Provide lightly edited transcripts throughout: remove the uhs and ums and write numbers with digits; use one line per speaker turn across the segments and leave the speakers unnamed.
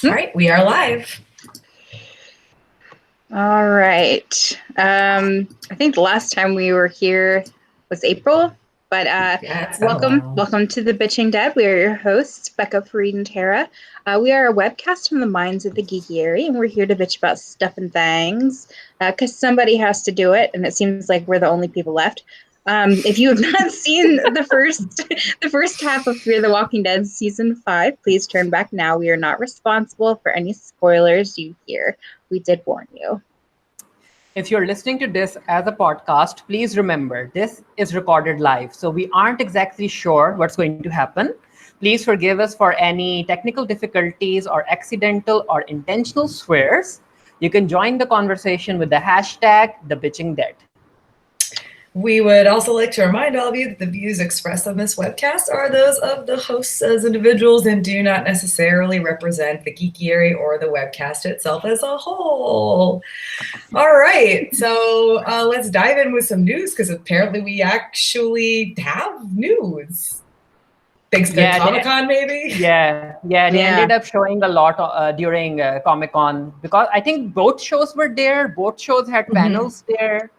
All right, we are live.
All right. I think the last time we were here was April, but welcome to the Bitching Dead. We are your hosts, Bekah, Farid, and Tara. We are a webcast from the minds of the geeky, and we're here to bitch about stuff and things because somebody has to do it, and it seems like we're the only people left. If you have not seen the first half of Fear the Walking Dead season 5, please turn back now. We are not responsible for any spoilers you hear. We did warn you.
If you're listening to this as a podcast, please remember this is recorded live. So we aren't exactly sure what's going to happen. Please forgive us for any technical difficulties or accidental or intentional swears. You can join the conversation with the hashtag #TheBitchingDead.
We would also like to remind all of you that the views expressed on this webcast are those of the hosts as individuals and do not necessarily represent the geeky or the webcast itself as a whole. All right, so let's dive in with some news because apparently we actually have news. Thanks to Comic-Con, maybe?
Yeah, they ended up showing a lot during Comic-Con because I think both shows were there. Both shows had panels there.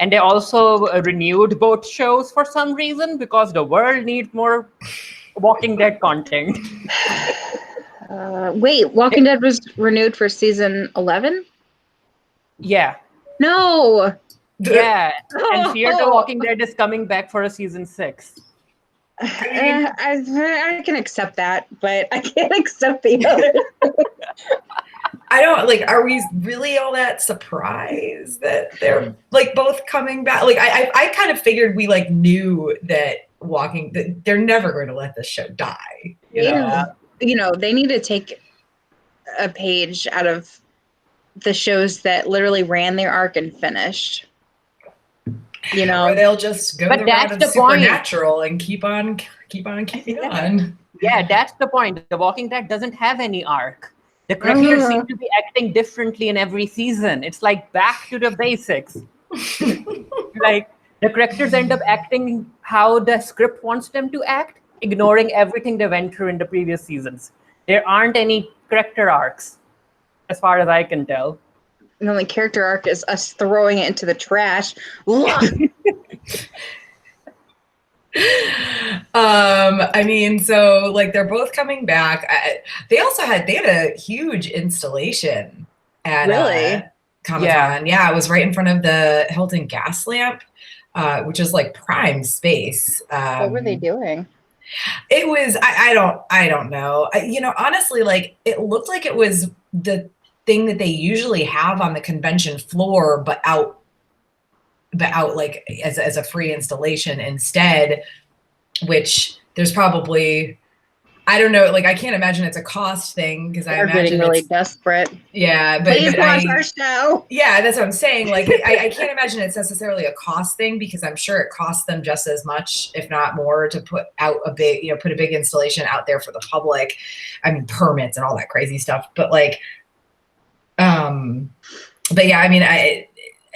And they also renewed both shows for some reason because the world needs more Walking Dead content.
Wait, Walking Dead was renewed for season 11?
Yeah.
No!
Yeah, and Fear the Walking Dead is coming back for a season 6.
I can accept that, but I can't accept the other.
I don't are we really all that surprised that they're both coming back? I kind of figured we knew that they're never going to let this show die.
You know, they need to take a page out of the shows that literally ran their arc and finished.
Or they'll just go the route of Supernatural and keep on keeping on.
Yeah, that's the point. The Walking Dead doesn't have any arc. The characters seem to be acting differently in every season. It's back to the basics. The characters end up acting how the script wants them to act, ignoring everything they went through in the previous seasons. There aren't any character arcs, as far as I can tell.
The only character arc is us throwing it into the trash.
So they're both coming back. They had a huge installation at Comic-Con. Yeah, it was right in front of the Hilton gas lamp, which is prime space.
What were they doing?
It was I don't know. Honestly, it looked like it was the thing that they usually have on the convention floor, but out as a free installation instead, which there's probably, I don't know, I can't imagine it's a cost thing because I imagine
getting really desperate.
Yeah, but
please watch our show.
Yeah, that's what I'm saying. I can't imagine it's necessarily a cost thing because I'm sure it costs them just as much, if not more, to put out a big, put a big installation out there for the public. I mean, permits and all that crazy stuff. But yeah,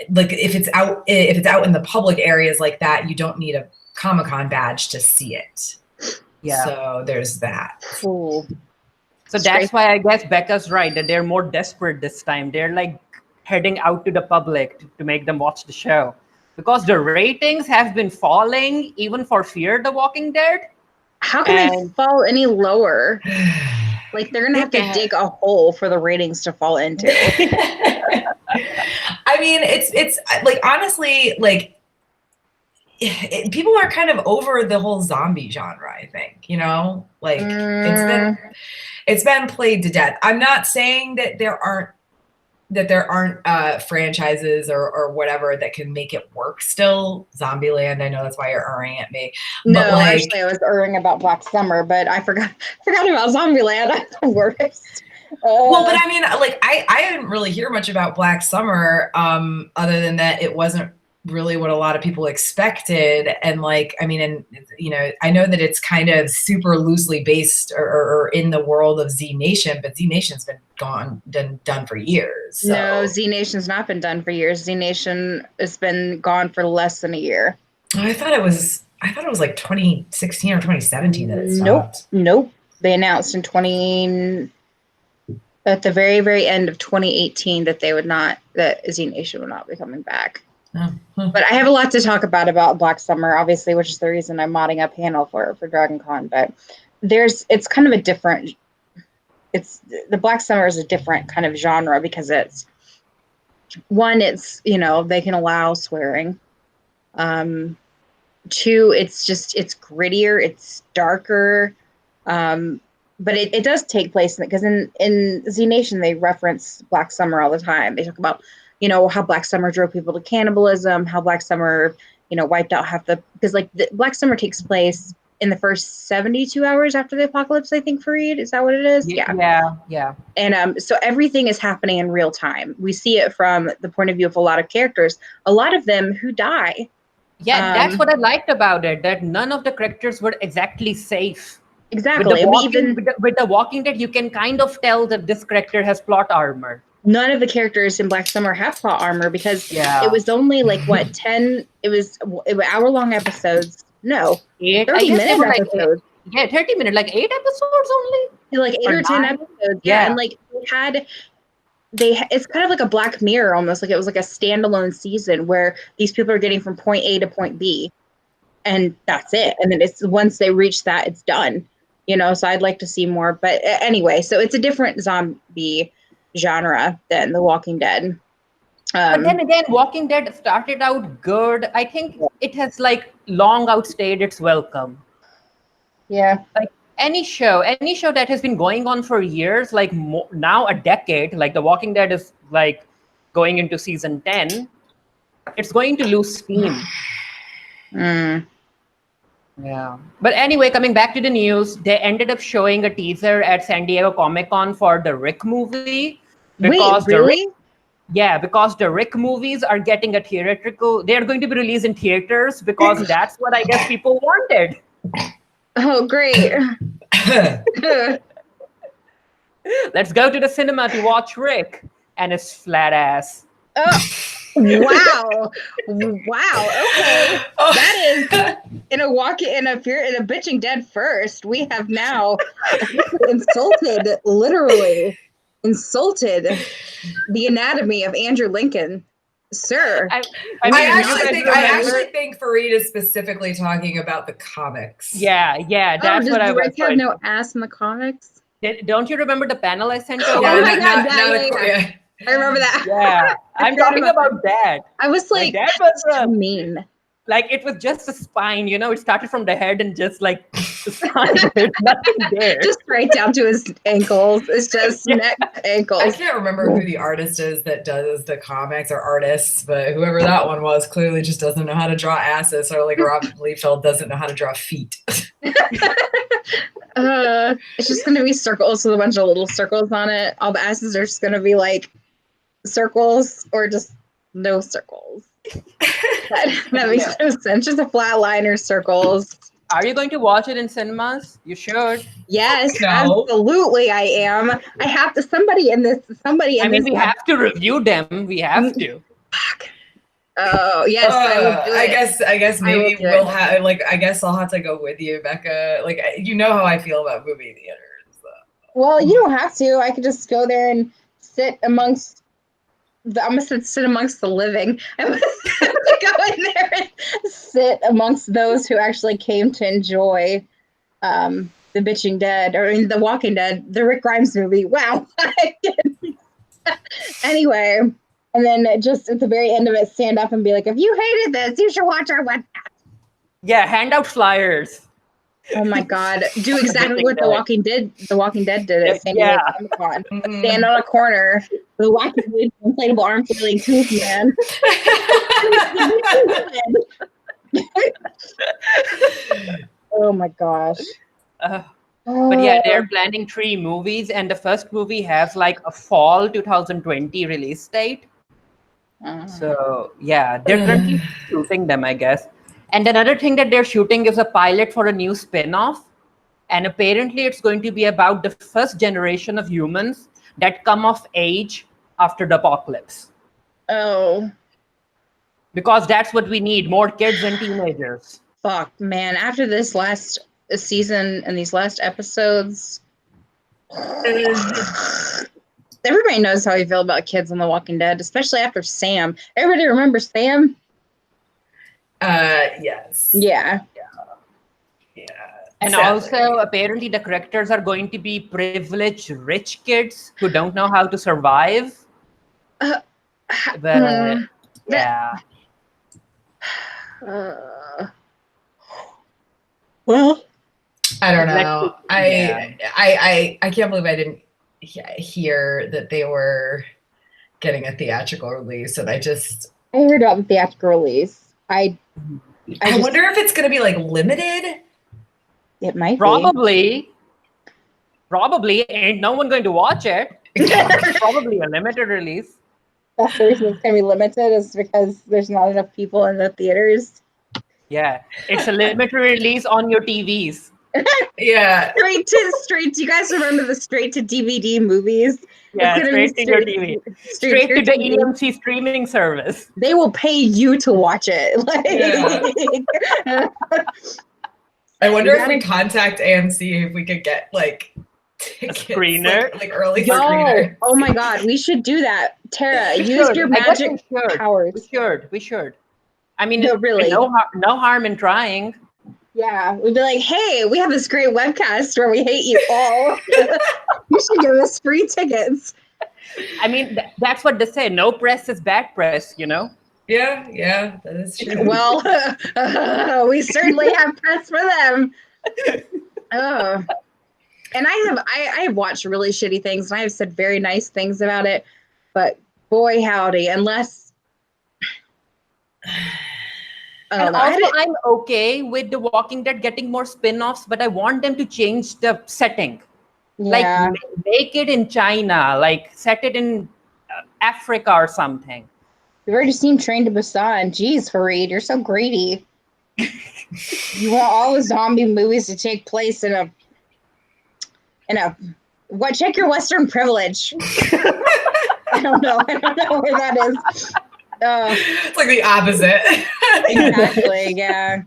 if it's out in the public areas like that, you don't need a Comic-Con badge to see it. Yeah. So there's that.
Cool.
So that's why I guess Bekah's right that they're more desperate this time. They're heading out to the public to make them watch the show because the ratings have been falling even for Fear the Walking Dead.
How can they fall any lower? They're gonna have to dig a hole for the ratings to fall into.
I mean, it's honestly, people are kind of over the whole zombie genre. I think it's been played to death. I'm not saying that there aren't franchises or whatever that can make it work still. Zombieland, I know that's why you're erring at me.
No, actually, I was erring about Black Summer, but I forgot about Zombieland. I'm the worst.
Well, but I mean, I didn't really hear much about Black Summer, other than that it wasn't really what a lot of people expected. And I know that it's kind of super loosely based or in the world of Z Nation, but Z Nation's been done for years. So.
No, Z Nation's not been done for years. Z Nation has been gone for less than a year.
I thought it was 2016 or 2017 that it stopped.
Nope. They announced in 2019 at the very, very end of 2018 that Z Nation would not be coming back. But I have a lot to talk about Black Summer, obviously, which is the reason I'm modding a panel for Dragon Con. But it's kind of a different. The Black Summer is a different kind of genre because it's they can allow swearing. 2, it's grittier, it's darker. But it does take place because in Z Nation they reference Black Summer all the time. They talk about how Black Summer drove people to cannibalism, how Black Summer wiped out because the Black Summer takes place in the first 72 hours after the apocalypse. I think, Farid, is that what it is?
Yeah.
And so everything is happening in real time. We see it from the point of view of a lot of characters, a lot of them who die.
Yeah, that's what I liked about it, that none of the characters were exactly safe.
Exactly.
With the Walking Dead, you can kind of tell that this character has plot armor.
None of the characters in Black Summer have plot armor because it was only 10, it was hour-long episodes. No, 30-minute episodes.
30 minutes, 8 episodes only?
8 or 10 episodes. Yeah, and it's kind of like a Black Mirror almost. It was like a standalone season where these people are getting from point A to point B. And that's it. And then once they reach that, it's done. So I'd like to see more. But anyway, so it's a different zombie genre than The Walking Dead.
But then again, Walking Dead started out good. I think it has long outstayed its welcome.
Yeah.
Any show that has been going on for years, now a decade, The Walking Dead is going into season 10, it's going to lose steam. Yeah. But anyway, coming back to the news, they ended up showing a teaser at San Diego Comic-Con for the Rick movie.
Wait, really?
Because the Rick movies are getting a theatrical. They're going to be released in theaters because that's what I guess people wanted.
Oh, great.
Let's go to the cinema to watch Rick and his flat ass.
Oh, wow. Okay. That is in a bitching dead first. We have now insulted the anatomy of Andrew Lincoln, sir.
I actually think Farid is specifically talking about the comics.
Yeah, that's what I was.
Does Rick have no ass in the comics?
Don't you remember the panel I sent over?
Oh my God, I remember that.
Yeah, I'm talking about that.
I was that was so mean.
It was just a spine, it started from the head and just the spine. There's nothing there.
Just right down to his ankles. It's just neck, ankles.
I can't remember who the artist is that does the comics or artists, but whoever that one was clearly just doesn't know how to draw asses, or Rob Liefeld doesn't know how to draw feet.
It's just going to be circles with a bunch of little circles on it. All the asses are just going to be circles or just no circles. That makes no sense. Just a flat line or circles.
Are you going to watch it in cinemas? You should.
Yes, absolutely. I am. I have to.
We have to review them. We have to.
Fuck. Oh yes, I will do it.
I guess maybe we'll have. I guess I'll have to go with you, Bekah. You know how I feel about movie theaters.
Well, you don't have to. I could just go there and sit amongst. I'm gonna sit amongst the living. I'm gonna go in there and sit amongst those who actually came to enjoy The Bitching Dead, or The Walking Dead, the Rick Grimes movie. Wow. Anyway, and then just at the very end of it, stand up and be like, if you hated this, you should watch our webcast.
Yeah, hand out flyers.
Oh my God! Do exactly what The Walking Dead did at San Diego Comic-Con. Stand on a corner with a wacky inflatable arm flailing tooth man. Oh my gosh!
But yeah, they're planning 3 movies, and the first movie has a fall 2020 release date. So yeah, they're currently shooting them, I guess. And another thing that they're shooting is a pilot for a new spin-off. And apparently it's going to be about the first generation of humans that come of age after the apocalypse.
Oh.
Because that's what we need, more kids and teenagers.
Fuck, man. After this last season and these last episodes. everybody knows how I feel about kids on The Walking Dead, especially after Sam. Everybody remembers Sam?
Yes.
Yeah.
Yeah.
And
Sadly.
also, apparently, the characters are going to be privileged, rich kids who don't know how to survive. But yeah.
Well,
I don't
Let's
know.
see, yeah.
I can't believe I didn't hear that they were getting a theatrical release, and I
heard about the theatrical release. I
wonder if it's going to be like limited.
It might
Probably. Ain't no one going to watch it. It's probably a limited release.
That's the reason it's going to be limited, is because there's not enough people in the theaters.
Yeah, it's a limited release on your TVs.
Yeah.
Straight. Do you guys remember the straight to DVD movies?
Yeah, straight to your TV. Straight to the EMC streaming service.
They will pay you to watch it.
Yeah. I wonder if we contact AMC if we could get like tickets,
screener,
like early screeners.
Oh my God, we should do that. Tara, use your magic powers.
We should. I mean,
no, really,
no harm in trying.
Yeah, we'd be like, hey, we have this great webcast where we hate you all. You should give us free tickets.
I mean, that's what they say. No press is bad press, you know?
Yeah, that is true.
Well, we certainly have press for them. Oh. And I have watched really shitty things, and I have said very nice things about it. But boy, howdy, unless...
And also, I'm okay with The Walking Dead getting more spin-offs, but I want them to change the setting.
Yeah.
Like, make it in China, like, set it in Africa or something.
We've already seen Train to Busan. Jeez, Farid, you're so greedy. You want all the zombie movies to take place in a what? Check your Western privilege. I don't know where that is.
It's like the opposite.
Exactly. Yeah.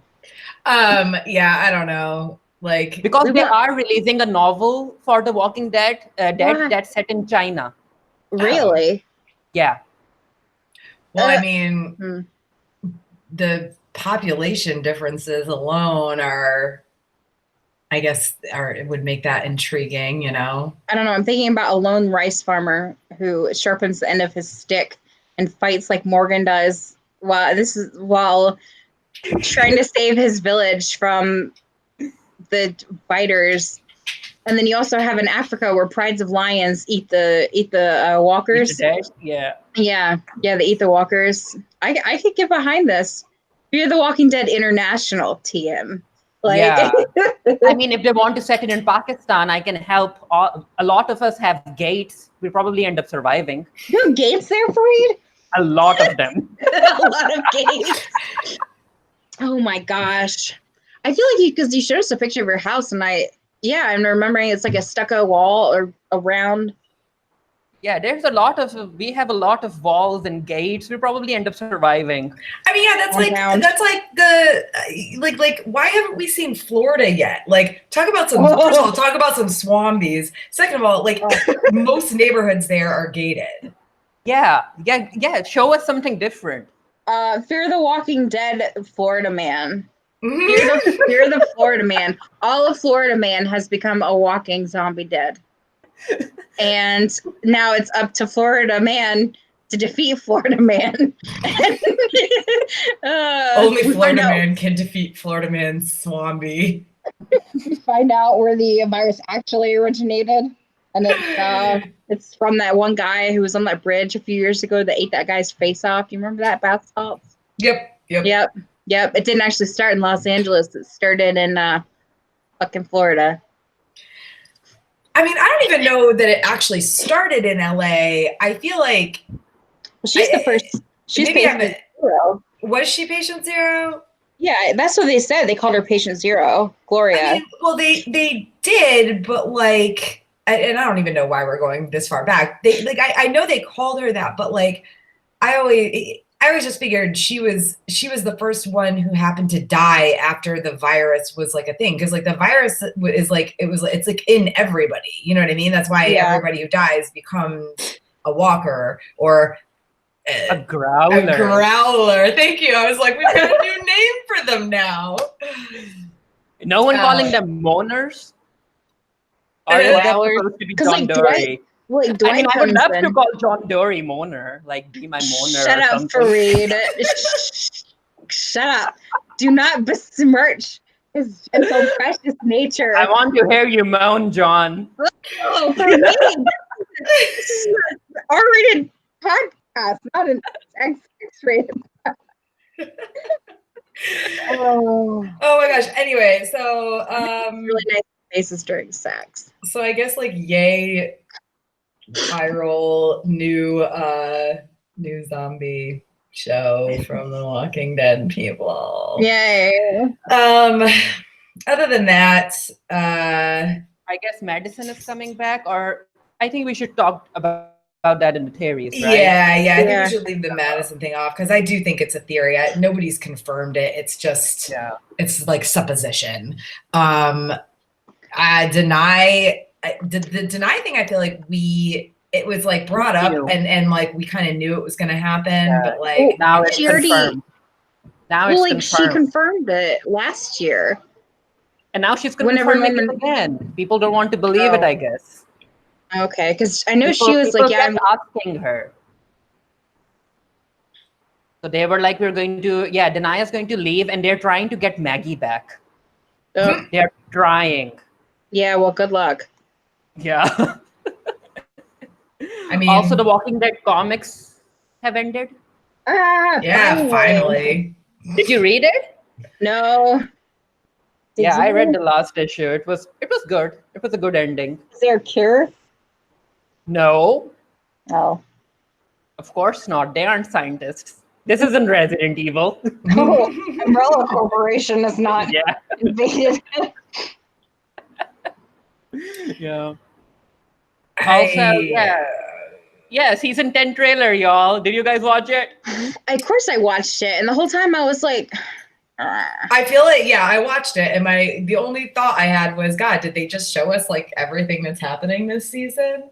Yeah, I don't know. Like,
because they are releasing a novel for The Walking Dead that's set in China.
Really?
Yeah.
Well, I mean, the population differences alone it would make that intriguing, you know?
I don't know. I'm thinking about a lone rice farmer who sharpens the end of his stick and fights like Morgan does while trying to save his village from the biters. And then you also have in Africa where prides of lions eat the walkers.
Yeah.
Yeah, they eat the walkers. I could get behind this. Fear the Walking Dead International, TM.
Yeah. I mean, if they want to set it in Pakistan, I can help. A lot of us have gates. We probably end up surviving.
You have gates there, Farid?
A lot of them.
A lot of gates. Oh my gosh. I feel like because you showed us a picture of your house, and I'm remembering it's like a stucco wall or around.
Yeah, we have a lot of walls and gates. We probably end up surviving.
I mean, yeah, that's like why haven't we seen Florida yet? Like, talk about some swambies. Second of all, like most neighborhoods there are gated.
Yeah. Show us something different.
Fear the Walking Dead Florida man. Fear the Florida man. All of Florida man has become a walking zombie dead. And now it's up to Florida man to defeat Florida man.
Only Florida man can defeat Florida man Swampy.
We find out where the virus actually originated. And it's from that one guy who was on that bridge a few years ago that ate that guy's face off. You remember that bath salts?
Yep.
It didn't actually start in Los Angeles. It started in fucking Florida.
I mean, I don't even know that it actually started in LA. I feel like
she's the first. She's patient zero.
Was she patient zero?
Yeah, that's what they said. They called her patient zero, Gloria.
I mean, well, they did, but like, and I don't even know why we're going this far back. I know they called her that, but like, I was just figured she was the first one who happened to die after the virus was like a thing, because like the virus is like it's like in everybody, you know what I mean? That's why everybody who dies becomes a walker or
a growler.
A growler. Thank you. I was like, we've got a new name for them now.
No one calling them moaners? Or is that supposed to be John Dory?
Dwight
I would love to call John Dory moaner, like be my moaner.
Shut up, Farid. Shut up. Do not besmirch his gentle, precious nature.
I want to hear you moan, John.
Oh, Farid. R-rated podcast, not an X-rated podcast.
Oh my gosh. Anyway, so
really nice faces during sex.
So I guess like yay viral new zombie show from the Walking Dead people.
Yay.
Other than that,
I guess medicine is coming back, or I think we should talk about that in the theories, right?
Yeah, I think we should leave the Madison thing off because I do think it's a theory. Nobody's confirmed it. It's just it's like supposition. I deny the deny thing. I feel like it was like brought up and like we kind of knew it was going to happen, but like
now it's confirmed. Now it's confirmed.
She confirmed it last year,
and now she's confirming it again. People don't want to believe it, I guess.
Okay, because I know she was like,
I'm asking her. So they were like, we're going to, Denaya's going to leave, and they're trying to get Maggie back. They're trying.
Yeah, well, good luck.
Yeah.
I mean,
also, the Walking Dead comics have ended.
Finally.
Did you read it?
No.
I read the last issue. It was good. It was a good ending.
Is there a cure?
No.
Oh.
Of course not. They aren't scientists. This isn't Resident Evil.
Oh, Umbrella Corporation is not invaded.
Yeah. Also, season 10 trailer, y'all. Did you guys watch it?
Of course I watched it, and the whole time I was like,
I feel it. Yeah, I watched it, and the only thought I had was, God, did they just show us like everything that's happening this season?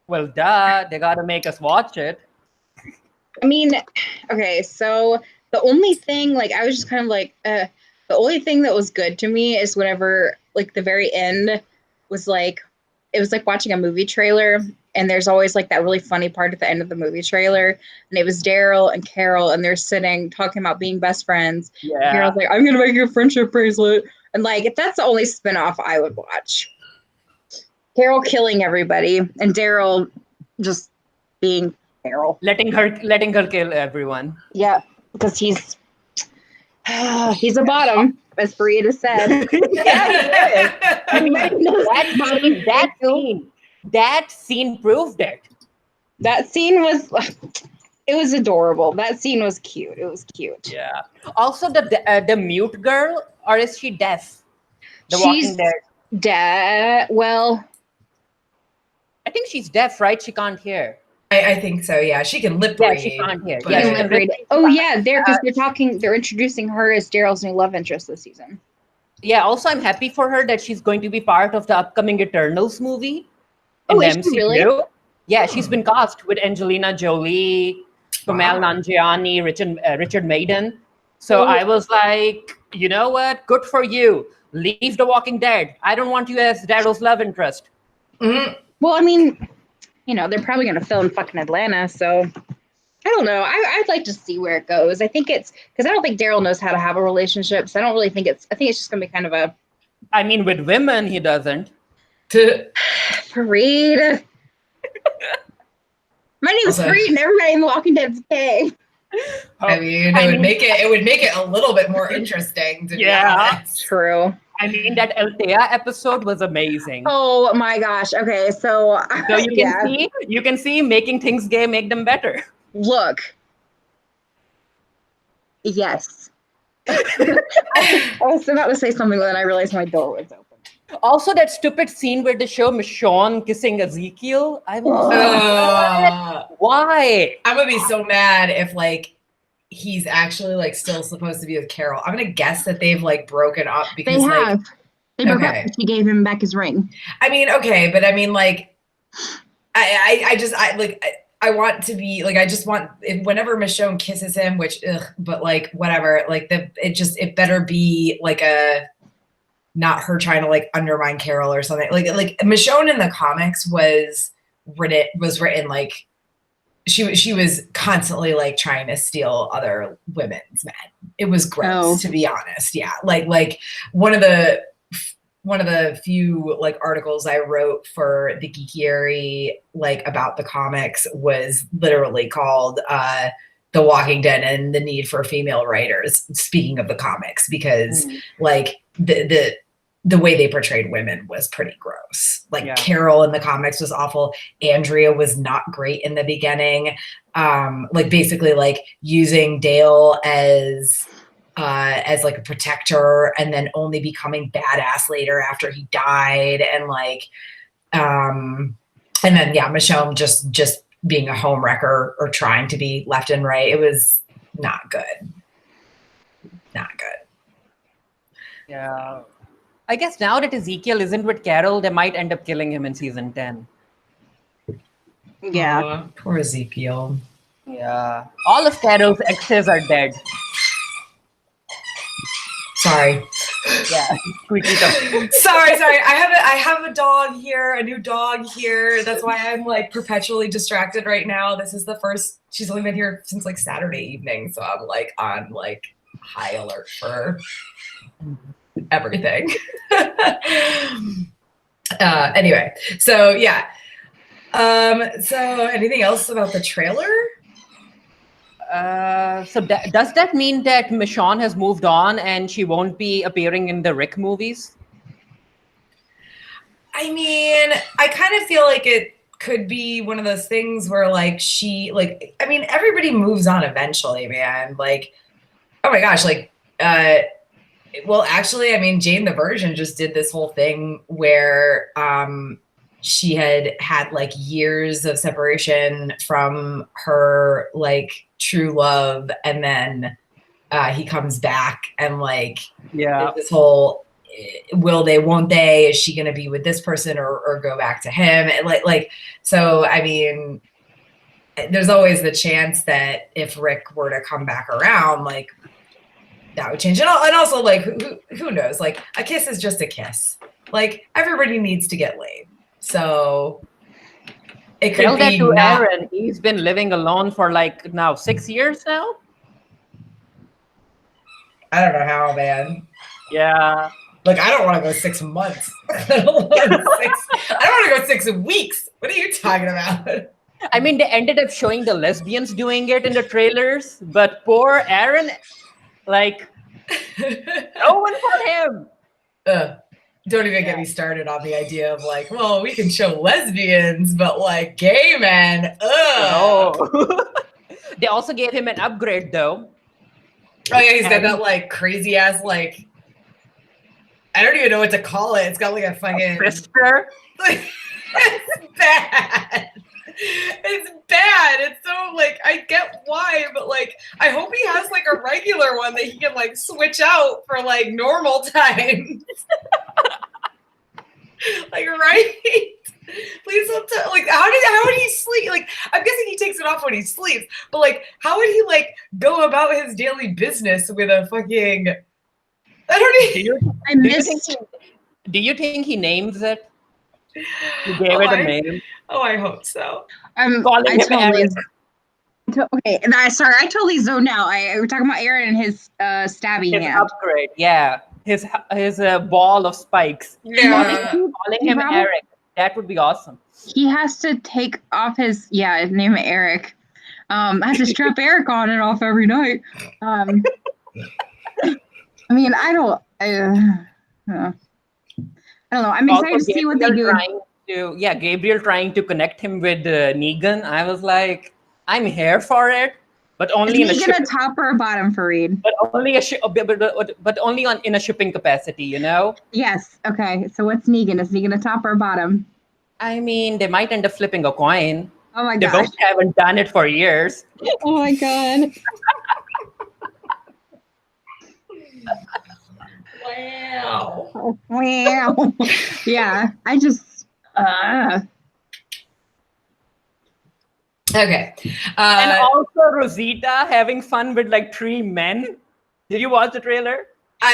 Well, duh. They gotta make us watch it.
I mean, okay, so the only thing, like, I was just kind of like, the only thing that was good to me is whenever, like, the very end was like, it was like watching a movie trailer, and there's always like that really funny part at the end of the movie trailer, and it was Daryl and Carol, and they're sitting talking about being best friends.
Yeah.
Carol's like, I'm gonna make you a friendship bracelet, and like, if that's the only spinoff I would watch. Carol killing everybody, and Daryl just being Daryl,
letting her kill everyone.
Yeah, because he's a bottom, as Farid said.
I mean, that scene proved it.
That scene was, it was adorable. That scene was cute. It was cute.
Yeah. Also, the mute girl, or is she deaf?
She's deaf. Well,
I think she's deaf, right? She can't hear.
I think so. Yeah, she can lip read.
Yeah, she can't hear.
Yeah, she can lip read. Oh yeah, because they're introducing her as Daryl's new love interest this season.
Yeah. Also, I'm happy for her that she's going to be part of the upcoming Eternals movie.
Oh, is she really?
Yeah, she's been cast with Angelina Jolie, Kumail Nanjiani, Richard Madden. So I was like, you know what? Good for you. Leave The Walking Dead. I don't want you as Daryl's love interest.
Mm-hmm.
Well, I mean, you know, they're probably going to film fucking Atlanta, so I don't know. I'd like to see where it goes. I think it's because I don't think Daryl knows how to have a relationship, so I don't really think I think it's just going to be kind of a.
I mean, with women, he doesn't.
Farid. My name is Farid, and everybody in The Walking Dead is gay.
I mean, it would make it a little bit more interesting. To be honest.
True.
I mean, that Althea episode was amazing.
Oh my gosh. Okay, so
you can see making things gay make them better.
Look. Yes. I was about to say something, but then I realized my door was open.
Also, that stupid scene where they show Michonne kissing Ezekiel. I was why?
I'm gonna be so mad if like he's actually like still supposed to be with Carol. I'm gonna guess that they've like broken up because
They have. They broke up.
Okay.
She gave him back his ring.
I mean, okay, but I mean, like, I want to be like, I just want whenever Michonne kisses him, which, but like, whatever, like it better be like not her trying to like undermine Carol or something. Like Michonne in the comics was written like she was constantly like trying to steal other women's men. It was gross, to be honest. Yeah, like one of the few like articles I wrote for the Geekiary like about the comics was literally called The Walking Dead and the Need for Female Writers, speaking of the comics, because like the way they portrayed women was pretty gross. Like Carol in the comics was awful. Andrea was not great in the beginning. Like basically like using Dale as like a protector and then only becoming badass later after he died. And like, and then, Michonne just being a homewrecker or trying to be left and right. It was not good. Not good.
Yeah. I guess now that Ezekiel isn't with Carol, they might end up killing him in season 10.
Yeah.
Poor Ezekiel.
Yeah. All of Carol's exes are dead.
Sorry.
Yeah.
Sorry. I have a dog here, a new dog here. That's why I'm like perpetually distracted right now. This is the first, she's only been here since like Saturday evening. So I'm like on like high alert for everything. Anyway, so yeah. So anything else about the trailer?
So does that mean that Michonne has moved on and she won't be appearing in the Rick movies?
I mean, I kind of feel like it could be one of those things where like I mean, everybody moves on eventually, man. Like, oh my gosh, like, well, actually, I mean, Jane the Virgin just did this whole thing where she had like years of separation from her like true love, and then he comes back and like this whole will they, won't they? Is she gonna be with this person or go back to him? And like so I mean, there's always the chance that if Rick were to come back around, like that would change. And also like who knows? Like a kiss is just a kiss. Like everybody needs to get laid. So it could
Tell that
be
to
not.
Aaron. He's been living alone for like now 6 years now.
I don't know how, man.
Yeah.
Like I don't want to go 6 months. I don't want to go 6 weeks. What are you talking about?
I mean, they ended up showing the lesbians doing it in the trailers, but poor Aaron, like, no one for him.
Don't even get me started on the idea of like, well, we can show lesbians, but like gay men.
Oh. They also gave him an upgrade, though.
Oh yeah, he's got that like crazy ass like. I don't even know what to call it. It's got like a fucking.
Sister.
It's bad. It's bad. It's so like I get why, but like I hope he has like a regular one that he can like switch out for like normal times. Like right? Please don't tell. Like how would he sleep? Like I'm guessing he takes it off when he sleeps, but like how would he like go about his daily business with a fucking? I don't even.
Do you think he names it? He gave it a name.
Oh, I hope so.
Calling him Eric.
Okay, sorry, I totally zoned out. We're talking about Aaron and his stabby
His
hand.
upgrade, yeah. His ball of spikes.
Yeah.
Calling him Eric. That would be awesome.
He has to take off his name Eric. I have to strap Eric on and off every night. I mean, I don't know. I'm excited to see what they do.
Gabriel trying to connect him with Negan. I was like, I'm here for it, but only in a
Is Negan a top or a bottom, Farid?
but only but only in a shipping capacity, you know?
Yes. Okay. So what's Negan? Is Negan a top or a bottom?
I mean, they might end up flipping a coin.
Oh my
They
gosh.
both haven't done it for years.
Oh my god.
Wow.
Oh, wow. Yeah. I just.
Okay.
And also Rosita having fun with like 3 men. Did you watch the trailer?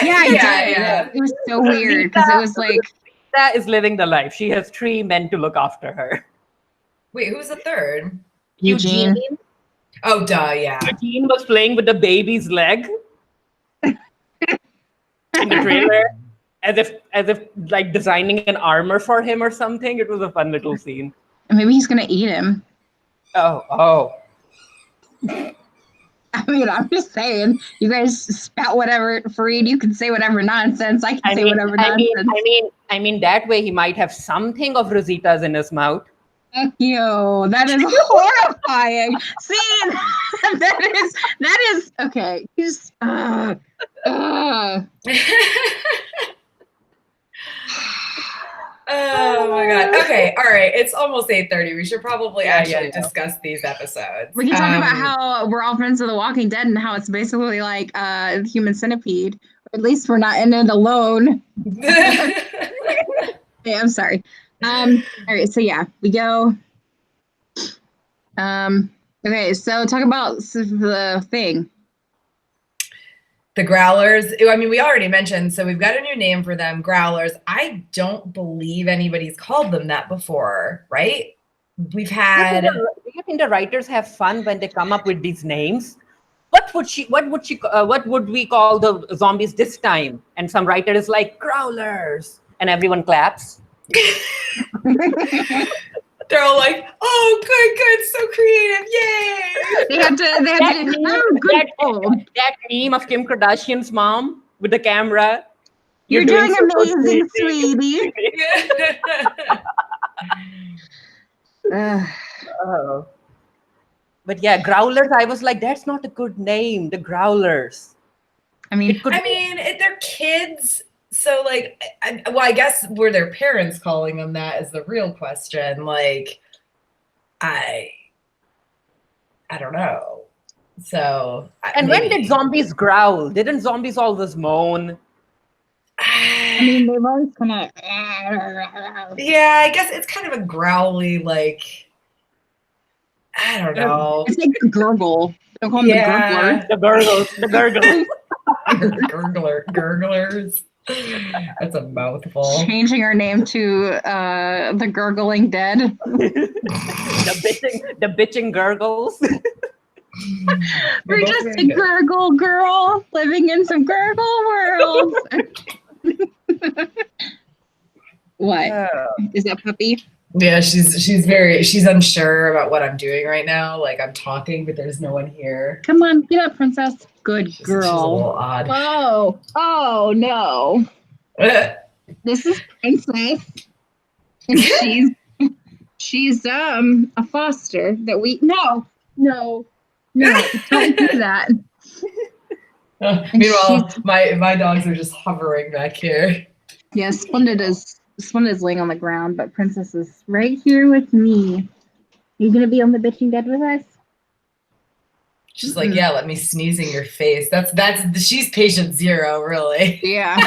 Yeah, I did. It was so weird because it was like.
Rosita is living the life. She has 3 men to look after her.
Wait, who's the third?
Eugene.
Oh, duh, yeah.
Eugene was playing with the baby's leg in the trailer, as if like designing an armor for him or something. It was a fun little scene.
Maybe he's gonna eat him.
Oh.
I mean, I'm just saying. You guys spout whatever, Farid. You can say whatever nonsense. I can say whatever nonsense.
I mean, that way he might have something of Rosita's in his mouth.
Ew, that is horrifying. See, that is okay. Just,
Oh my god. Okay, all right. It's almost 8:30. We should probably actually discuss these episodes.
We can talk about how we're all friends of The Walking Dead and how it's basically like Human Centipede. Or at least we're not in it alone. Yeah, I'm sorry. All right, so yeah, we go. Okay, so talk about the thing.
The Growlers. I mean, we already mentioned, so we've got a new name for them, Growlers. I don't believe anybody's called them that before, right? We've had.
Do you think the writers have fun when they come up with these names? What would we call the zombies this time? And some writer is like, Growlers, and everyone claps.
They're all like, "Oh, good, so creative, yay!"
They have to.
That meme of Kim Kardashian's mom with the camera.
You're doing amazing, sweetie.
Oh. But yeah, Growlers. I was like, that's not a good name. The Growlers.
I mean,
they're kids. So, like, I guess were their parents calling them that is the real question. Like, I don't know. So,
and when did zombies growl? Didn't zombies always moan?
I mean, they've always kind of.
Yeah, I guess it's kind of a growly, like, I don't know.
It's like the gurgle. Don't call them
the gurglers. The gurgles.
Gurglers. That's a mouthful.
Changing our name to the Gurgling Dead.
the bitching gurgles.
We're just a gurgle girl living in some gurgle worlds. What? Is that puppy?
Yeah, she's unsure about what I'm doing right now. Like, I'm talking, but there's no one here.
Come on, get up, princess. Good girl.
She's a little odd.
Oh no. This is Princess. And she's a foster that we no, don't do that.
Meanwhile, my dogs are just hovering back here.
Yeah, Splendid is laying on the ground, but Princess is right here with me. You gonna be on the bitching dead with us?
She's like, yeah, let me sneeze in your face. She's patient 0, really.
Yeah.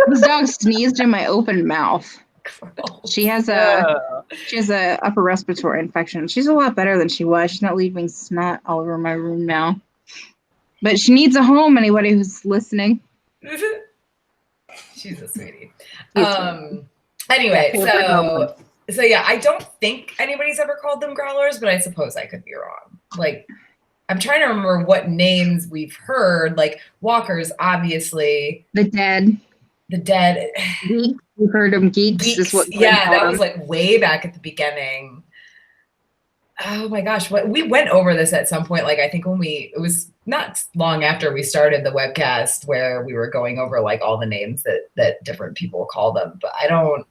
This dog sneezed in my open mouth. She has a upper respiratory infection. She's a lot better than she was. She's not leaving snot all over my room now. But she needs a home, anybody who's listening.
She's a sweetie. Anyway, so yeah, I don't think anybody's ever called them Growlers, but I suppose I could be wrong. Like, I'm trying to remember what names we've heard. Like, Walkers, obviously.
The Dead.
Geeks.
We've heard them. Geeks is what.
Yeah, that was like way back at the beginning. Oh my gosh, we went over this at some point. Like, I think it was not long after we started the webcast where we were going over like all the names that different people call them. But I don't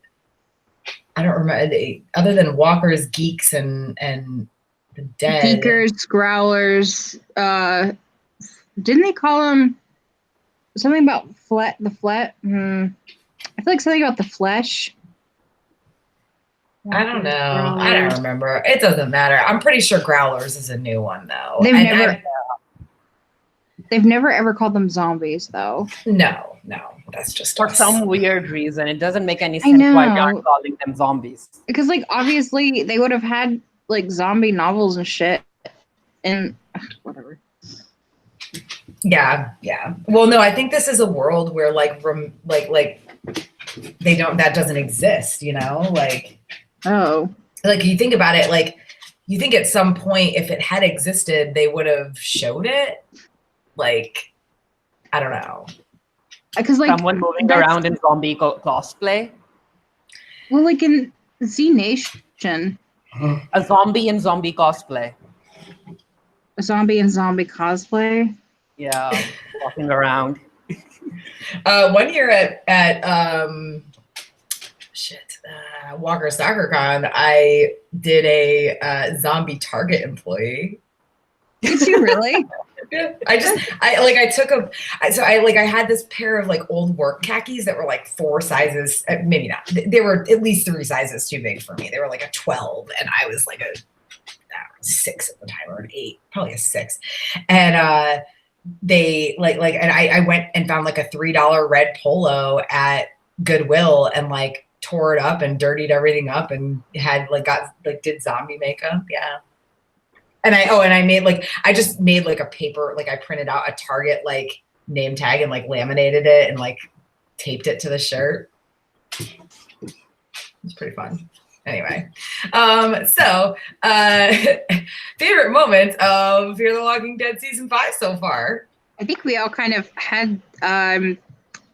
remember other than Walkers, Geeks, and The dead.
Geekers, growlers. Didn't they call them something about the flesh? I feel like something about the flesh.
I don't know. I don't remember. It doesn't matter. I'm pretty sure growlers is a new one though.
They've never ever called them zombies though.
No, that's just
for
us.
some weird reason. It doesn't make any sense why they aren't calling them zombies.
Because like obviously they would have had like zombie novels and shit, and whatever.
Yeah. Well, no, I think this is a world where like they don't. That doesn't exist. You know, like.
Oh.
Like you think about it, like you think at some point if it had existed, they would have showed it. Like, I don't know.
Because like
someone moving around in zombie cosplay.
Well, like in Z Nation.
A zombie in zombie cosplay.
A zombie in zombie cosplay.
Yeah, walking around.
1 year at Walker Soccer Con, I did a zombie Target employee.
Did you really?
I had this pair of like old work khakis that were like 4 sizes, maybe not. They were at least 3 sizes too big for me. They were like a 12, and I was like a 6 at the time, or an 8, probably a 6. And they and I went and found like a $3 red polo at Goodwill and like tore it up and dirtied everything up and had did zombie makeup. Yeah. And I made I just made like a paper, like I printed out a Target like name tag and like laminated it and like taped it to the shirt. It's pretty fun. Anyway, favorite moments of Fear the Walking Dead season 5 so far.
I think we all kind of had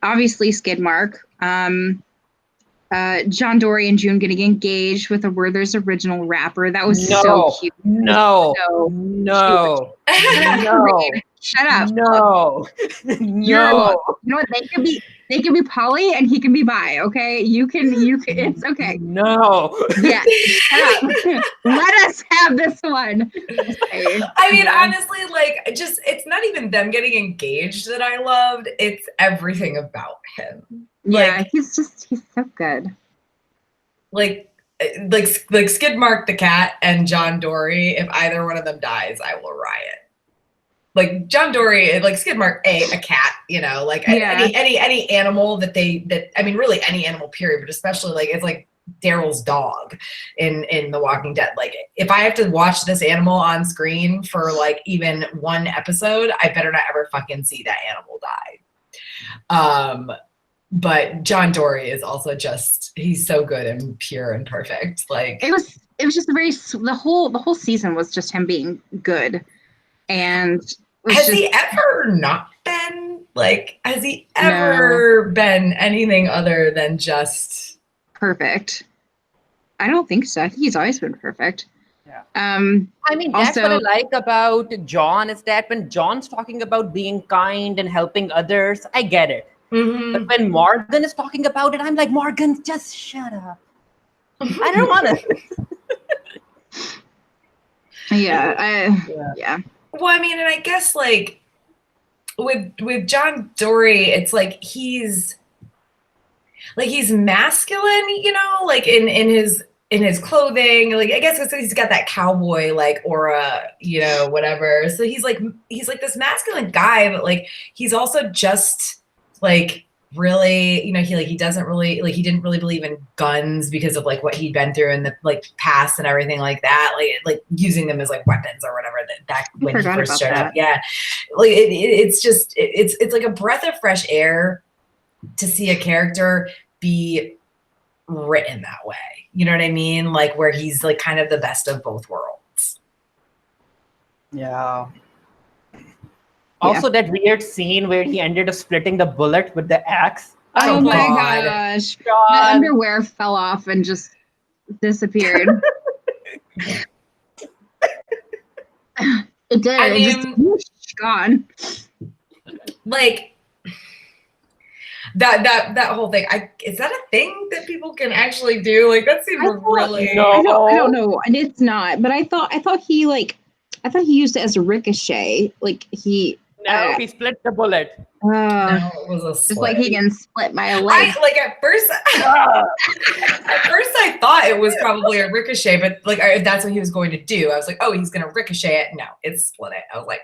obviously Skidmark. John Dory and June getting engaged with a Werther's original rapper. That was so cute.
No.
Shut up.
No.
You know what? They can be poly and he can be bi, okay? You can it's okay.
No.
Yeah. Shut up. Let us have this one.
I mean, honestly, it's not even them getting engaged that I loved. It's everything about him.
Yeah, he's so good.
Like Skidmark the cat and John Dory, if either one of them dies, I will riot. Like John Dory, like Skidmark, a cat, any animal that really any animal period, but especially it's like Daryl's dog in The Walking Dead. Like if I have to watch this animal on screen for even one episode, I better not ever fucking see that animal die. But John Dory is also he's so good and pure and perfect. Like
it was just the whole season was just him being good. And
has he ever not been has he ever been anything other than just
perfect? I don't think so. I think he's always been perfect.
Yeah.
I
mean, that's what I like about John is that when John's talking about being kind and helping others, I get it.
Mm-hmm.
But when Morgan is talking about it, I'm like, Morgan, just shut up. I don't want to.
Yeah.
Well, I mean, and I guess with John Dory, it's he's masculine, in his clothing. I guess it's, he's got that cowboy aura, whatever. So he's this masculine guy, but he's also just really, he doesn't really he didn't really believe in guns because of what he'd been through in the past and everything like that, using them as weapons or whatever back when he first showed up. Yeah, it's like a breath of fresh air to see a character be written that way. You know what I mean? Where he's kind of the best of both worlds.
Yeah. Also, that weird scene where he ended up splitting the bullet with the axe.
Oh my gosh. The underwear fell off and just disappeared. It did.
I mean,
it just gone.
that whole thing. Is that a thing that people can actually do? Like that seemed really.
No.
I don't know, and it's not. But I thought he used it as a ricochet. Like he.
No, he split the bullet.
No, it was a split.
Just like he can split my leg.
At first I thought it was probably a ricochet, but like that's what he was going to do. I was like, oh, he's gonna ricochet it. No, it's split it. I was like,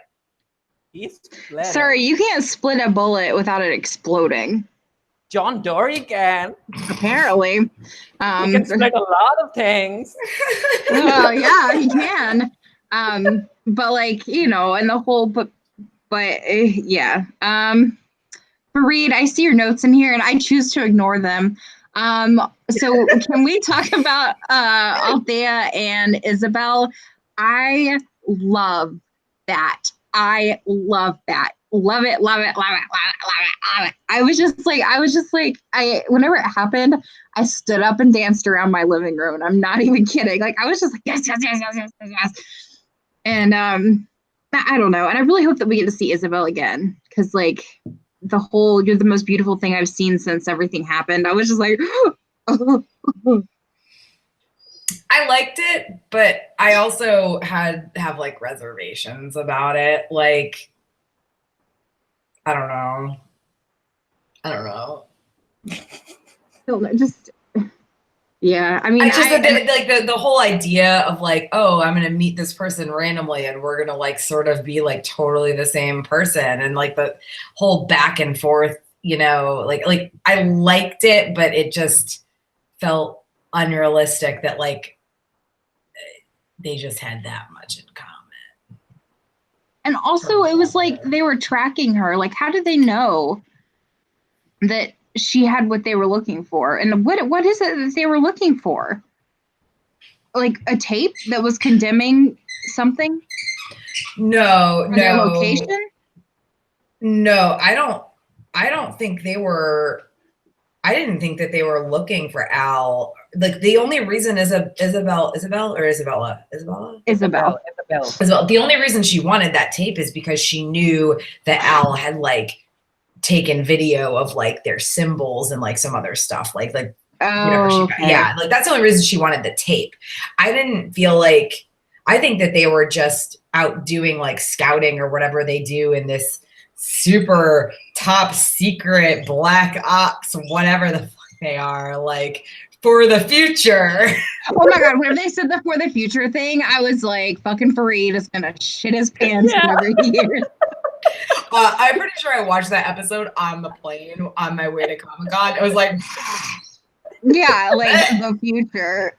He split
sorry, you can't split a bullet without it exploding.
John Dory can.
Apparently,
He can split a lot of things.
yeah, he can. But like and the whole but yeah. Farid, I see your notes in here, and I choose to ignore them. So can we talk about Althea and Isabel? I love that. I love that. Love it, love it, love it, love it, love it, love it. I was just like, whenever it happened, I stood up and danced around my living room, and I'm not even kidding. Like, I was just like, yes, yes, yes, yes, yes, yes, yes. And I don't know. And I really hope that we get to see Isabel again, because like you're the most beautiful thing I've seen since everything happened. I was just like,
I liked it, but I also have like reservations about it. Like, I don't know.
Just yeah. I mean,
the whole idea of like, oh, I'm gonna meet this person randomly, and we're gonna like sort of be like totally the same person, and like the whole back and forth, like I liked it, but it just felt unrealistic that like they just had that much in common.
And also it was like they were tracking her. Like, how did they know that she had what they were looking for? And what is it that they were looking for? Like a tape that was condemning something?
No.
Their location?
No, I don't think they were. I didn't think that they were looking for Al. Like the only reason Isabel. The only reason she wanted that tape is because she knew that Al had like taken video of like their symbols and like some other stuff, like whatever she got. Yeah, like that's the only reason she wanted the tape. I didn't feel like. I think that they were just out doing like scouting or whatever they do in this super top secret black ops, whatever the fuck they are, like for the future.
Oh my god, when they said the for the future thing, I was like, fucking Farid is gonna shit his pants whenever he hears.
I'm pretty sure I watched that episode on the plane on my way to Comic-Con. It was like,
yeah, like the future.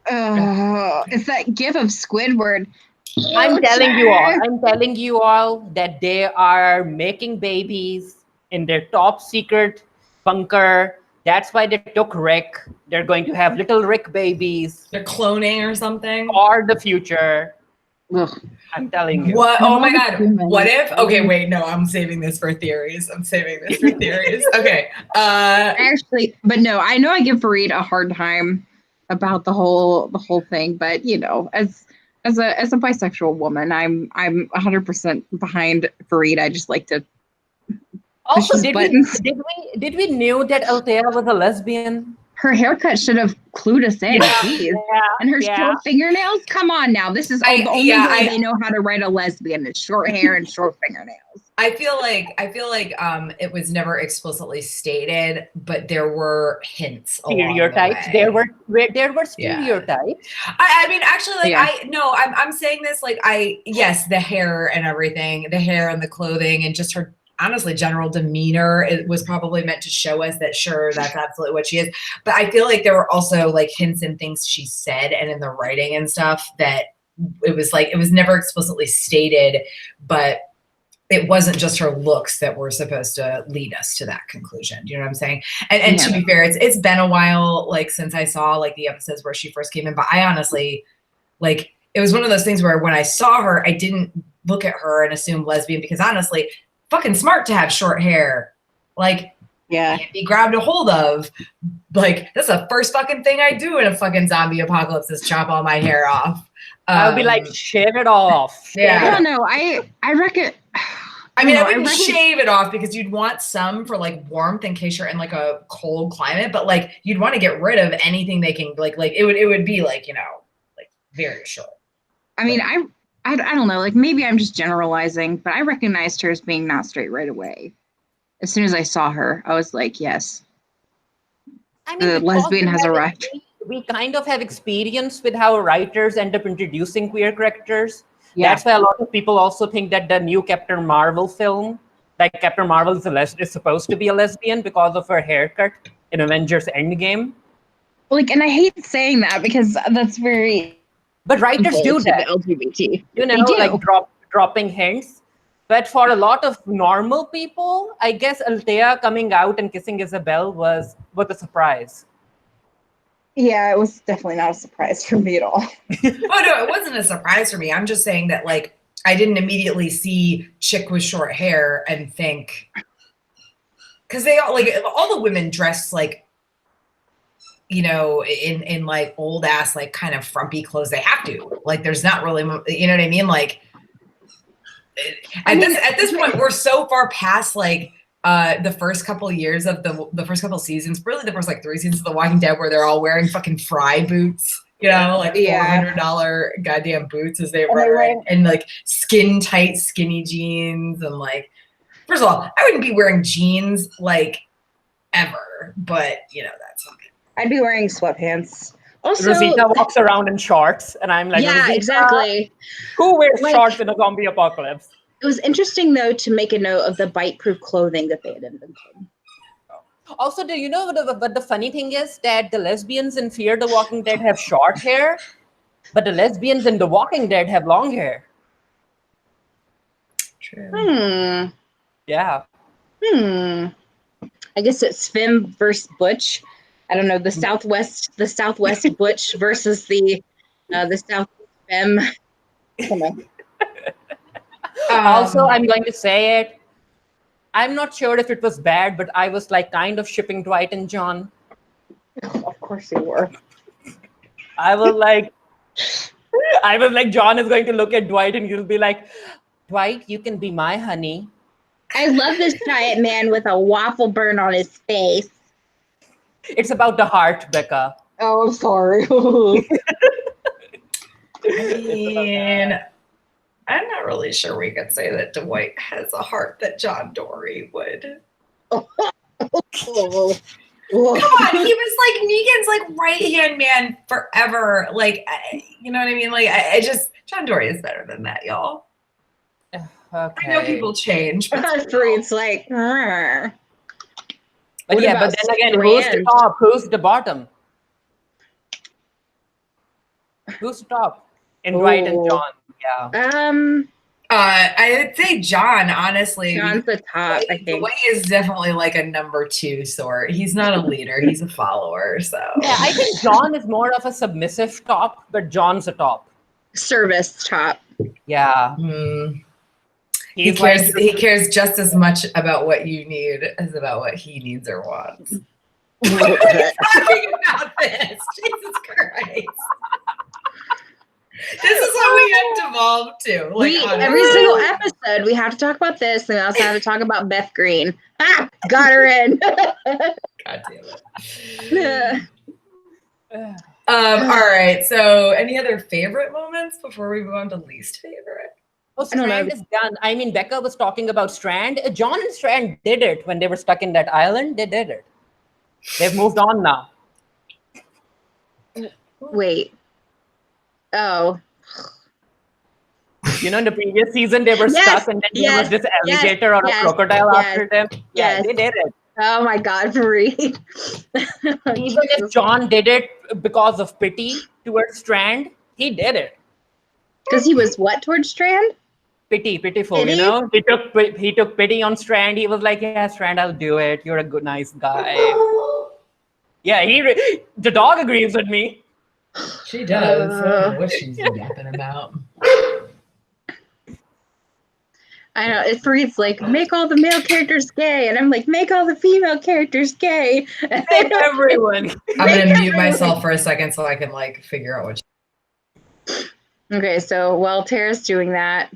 It's that gif of Squidward.
I'm telling you all that they are making babies in their top secret bunker. That's why they took Rick. They're going to have little Rick babies.
They're cloning or something.
For the future.
Ugh.
I'm telling you.
What? Oh my god. What if? Okay, wait. No, I'm saving this for theories. Okay.
Actually, but no, I know I give Farid a hard time about the whole thing, but as a bisexual woman, I'm 100% behind Farid. I just like to
also did we knew that Althea was a lesbian?
Her haircut should have clued us in. And her short fingernails. Come on now, this is the only way they know how to write a lesbian is short hair and short fingernails.
I feel like it was never explicitly stated, but there were hints.
Stereotypes. There were stereotypes.
I mean, actually, I'm saying this like the hair and everything, the hair and the clothing, and just her honestly general demeanor. It was probably meant to show us that sure, that's absolutely what she is. But I feel like there were also like hints and things she said and in the writing and stuff that it was never explicitly stated, but it wasn't just her looks that were supposed to lead us to that conclusion. Do you know what I'm saying? And to be fair, it's been a while like since I saw like the episodes where she first came in, but I honestly like it was one of those things where when I saw her, I didn't look at her and assume lesbian because honestly, fucking smart to have short hair. Like, can't be grabbed a hold of. Like, that's the first fucking thing I do in a fucking zombie apocalypse is chop all my hair off.
I'll be like, shave it off.
Yeah.
I don't know. I reckon.
I mean, I wouldn't shave it off because you'd want some for like warmth in case you're in like a cold climate, but like you'd want to get rid of anything they can like it would be like, you know, like very short.
I mean, I don't know, like maybe I'm just generalizing, but I recognized her as being not straight right away. As soon as I saw her, I was like, yes,
I mean,
the lesbian has arrived.
We kind of have experience with how writers end up introducing queer characters.
Yeah.
That's why a lot of people also think that the new Captain Marvel film, like Captain Marvel is supposed to be a lesbian because of her haircut in Avengers Endgame.
Like, and I hate saying that because that's very...
But writers do that.
LGBT.
You know, like dropping hints. But for a lot of normal people, I guess Althea coming out and kissing Isabel was a surprise.
Yeah, it was definitely not a surprise for me at all.
Oh no, it wasn't a surprise for me. I'm just saying that like I didn't immediately see chick with short hair and think, because they all like all the women dressed like, you know, in like old ass like kind of frumpy clothes. They have to like. There's not really, you know what I mean? Like at this point, we're so far past like. The first couple of years of the first couple of seasons, really the first like 3 seasons of The Walking Dead, where they're all wearing fucking Fry boots, you know, like $400 goddamn boots as they run, and like skin tight skinny jeans, and like, first of all, I wouldn't be wearing jeans like ever, but you know that's fine.
I'd be wearing sweatpants. Also,
Rosita walks around in shorts, and I'm like,
yeah, exactly.
Who wears shorts in a zombie apocalypse?
It was interesting, though, to make a note of the bite-proof clothing that they had invented.
Also, do you know what the funny thing is? That the lesbians in Fear the Walking Dead have short hair, but the lesbians in The Walking Dead have long hair.
True.
Yeah.
I guess it's Femme versus Butch. I don't know, the Southwest Butch versus the South Femme. Come on.
Also, I'm going to say it. I'm not sure if it was bad, but I was like kind of shipping Dwight and John.
Of course you were.
I was like, John is going to look at Dwight and he'll be like, Dwight, you can be my honey.
I love this giant man with a waffle burn on his face.
It's about the heart, Bekah.
Oh, I'm sorry.
I mean, I'm not really sure we could say that Dwight has a heart that John Dory would. Come on, he was like Negan's like right-hand man forever. Like, you know what I mean? Like, I just, John Dory is better than that, y'all.
Okay.
I know people change, but
it's like,
but yeah, but then again, who's the top? Who's the bottom? Who's the top? In Dwight and John, yeah.
I'd say John, honestly.
John's the top, I think.
Dwight is definitely like a number 2 sort. He's not a leader, he's a follower, so.
Yeah, I think John is more of a submissive top, but John's a top.
Service top.
Yeah.
He cares just as much about what you need as about what he needs or wants. What are we talking about this? Jesus Christ. This is what we have devolved to. Like,
every single episode, we have to talk about this, and we also have to talk about Beth Green. Ah, got her in.
God damn it. All right. So, any other favorite moments before we move on to least favorite?
Oh, Strand is done. I mean, Bekah was talking about Strand. John and Strand did it when they were stuck in that island. They did it. They've moved on now.
Wait. Oh.
You know, in the previous season, they were stuck, and then there was this alligator or a crocodile after them. Yeah, they did it.
Oh my God, Farid.
Even if John did it because of pity towards Strand, he did it.
Because he was what towards Strand?
Pitiful, you know? He took pity on Strand. He was like, yeah, Strand, I'll do it. You're a good, nice guy. Yeah, the dog agrees with me.
She does. I don't know what she's yapping about.
I know. Farid's like, make all the male characters gay. And I'm like, make all the female characters gay.
Everyone.
I'm going to mute myself for a second so I can like figure out what
Okay, so while Tara's doing that,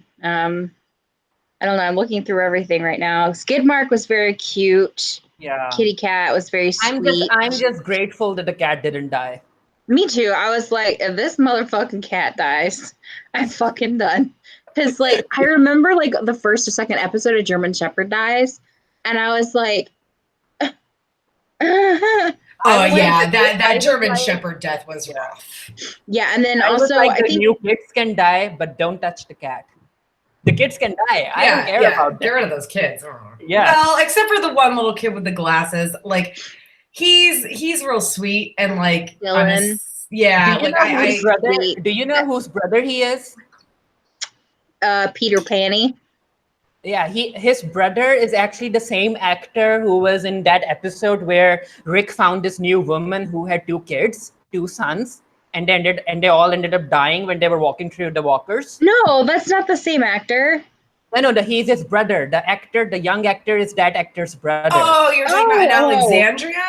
I don't know. I'm looking through everything right now. Skidmark was very cute.
Yeah.
Kitty Cat was very sweet.
I'm just grateful that the cat didn't die.
Me too. I was like, if this motherfucking cat dies, I'm fucking done. Because, like, I remember, like, the first or second episode of German Shepherd dies, and I was like,
that German Shepherd death was rough.
Yeah, and then
I was
also,
like,
I
the
think
new kids can die, but don't touch the cat. The kids can die. I don't care about
get
them.
rid of those kids.
Yeah.
Well, except for the one little kid with the glasses. Like, he's real sweet and like
Dylan.
Do you know whose brother he is?
Peter Panny.
Yeah, his brother is actually the same actor who was in that episode where Rick found this new woman who had two sons, and they all ended up dying when they were walking through the walkers.
No, that's not the same actor.
No, he's his brother. The young actor is that actor's brother.
Oh, you're talking about Alexandria?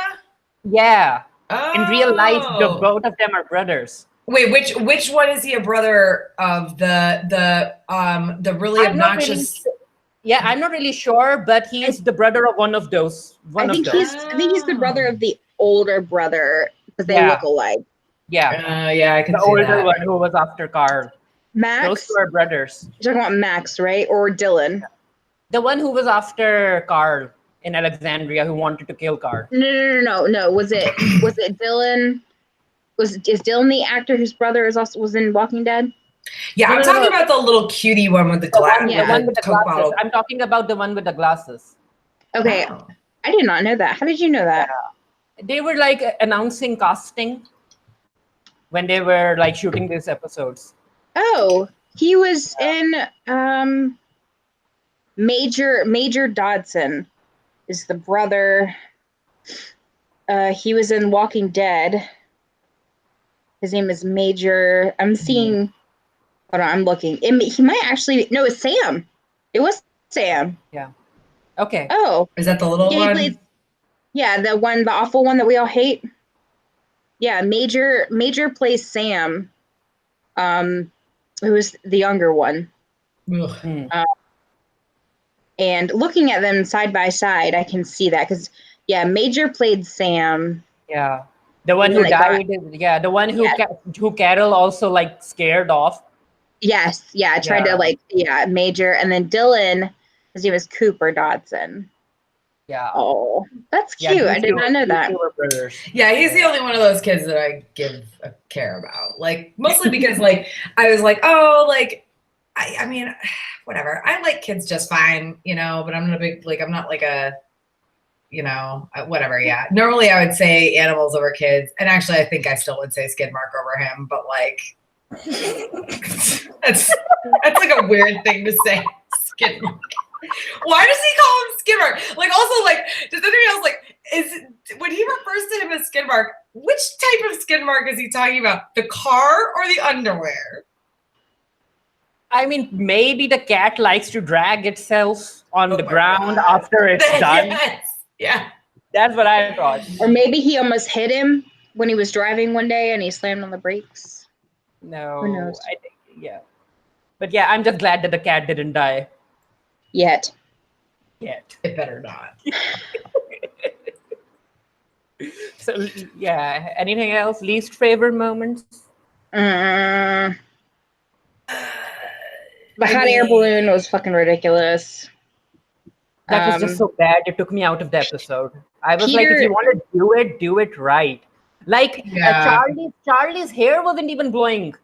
Yeah.
Oh.
In real life, both of them are brothers.
Wait, which one is he a brother of? The really obnoxious.
I'm not really sure, but he's the brother of one of those.
I think he's the brother of the older brother because they look alike.
Yeah.
I can
the
see
older
that.
one who was after Carl.
Max.
Those two are brothers.
You're talking about Max, right? Or Dylan?
The one who was after Carl in Alexandria who wanted to kill Carl.
No. Was it Dylan? Is Dylan the actor whose brother was in Walking Dead?
Yeah, I'm talking about the little cutie one with the glasses.
The one with the glasses. I'm talking about the one with the glasses.
Okay. Oh. I did not know that. How did you know that?
Yeah. They were like announcing casting when they were like shooting these episodes.
Oh, he was in Major Dodson is the brother. He was in Walking Dead. His name is Major. I'm seeing. Hold on, I'm looking. He might actually. No, it's Sam. It was Sam.
Yeah. Okay.
Oh,
is that the little one?
the awful one that we all hate. Yeah, Major plays Sam. Who was the younger one. And looking at them side by side, I can see that because Major played Sam.
Yeah, the one who died. Yeah, the one who Carol also like scared off.
Yes, tried to Major, and then Dylan, his name is Cooper Dodson.
Yeah.
Oh, that's cute. I did not know that.
Yeah, he's the only one of those kids that I give a care about. Like, mostly because, like, I was like, oh, like, I mean, whatever. I like kids just fine, but I'm not like a, whatever, yeah. Normally I would say animals over kids. And actually, I think I still would say Skidmark over him. But, like, that's like a weird thing to say, Skidmark. Why does he call him Skidmark? Like, also, like, does anybody else, like, when he refers to him as Skidmark, which type of Skidmark is he talking about? The car or the underwear?
I mean, maybe the cat likes to drag itself on the ground after it's done.
Yes. Yeah.
That's what I thought.
Or maybe he almost hit him when he was driving one day and he slammed on the brakes.
No.
Who knows?
I think, yeah. But yeah, I'm just glad that the cat didn't die.
Yet.
It better not.
So, yeah. Anything else? Least favorite moments?
The hot air balloon was fucking ridiculous.
That was just so bad. It took me out of the episode. I was like, if you want to do it right. Like, Charlie's hair wasn't even blowing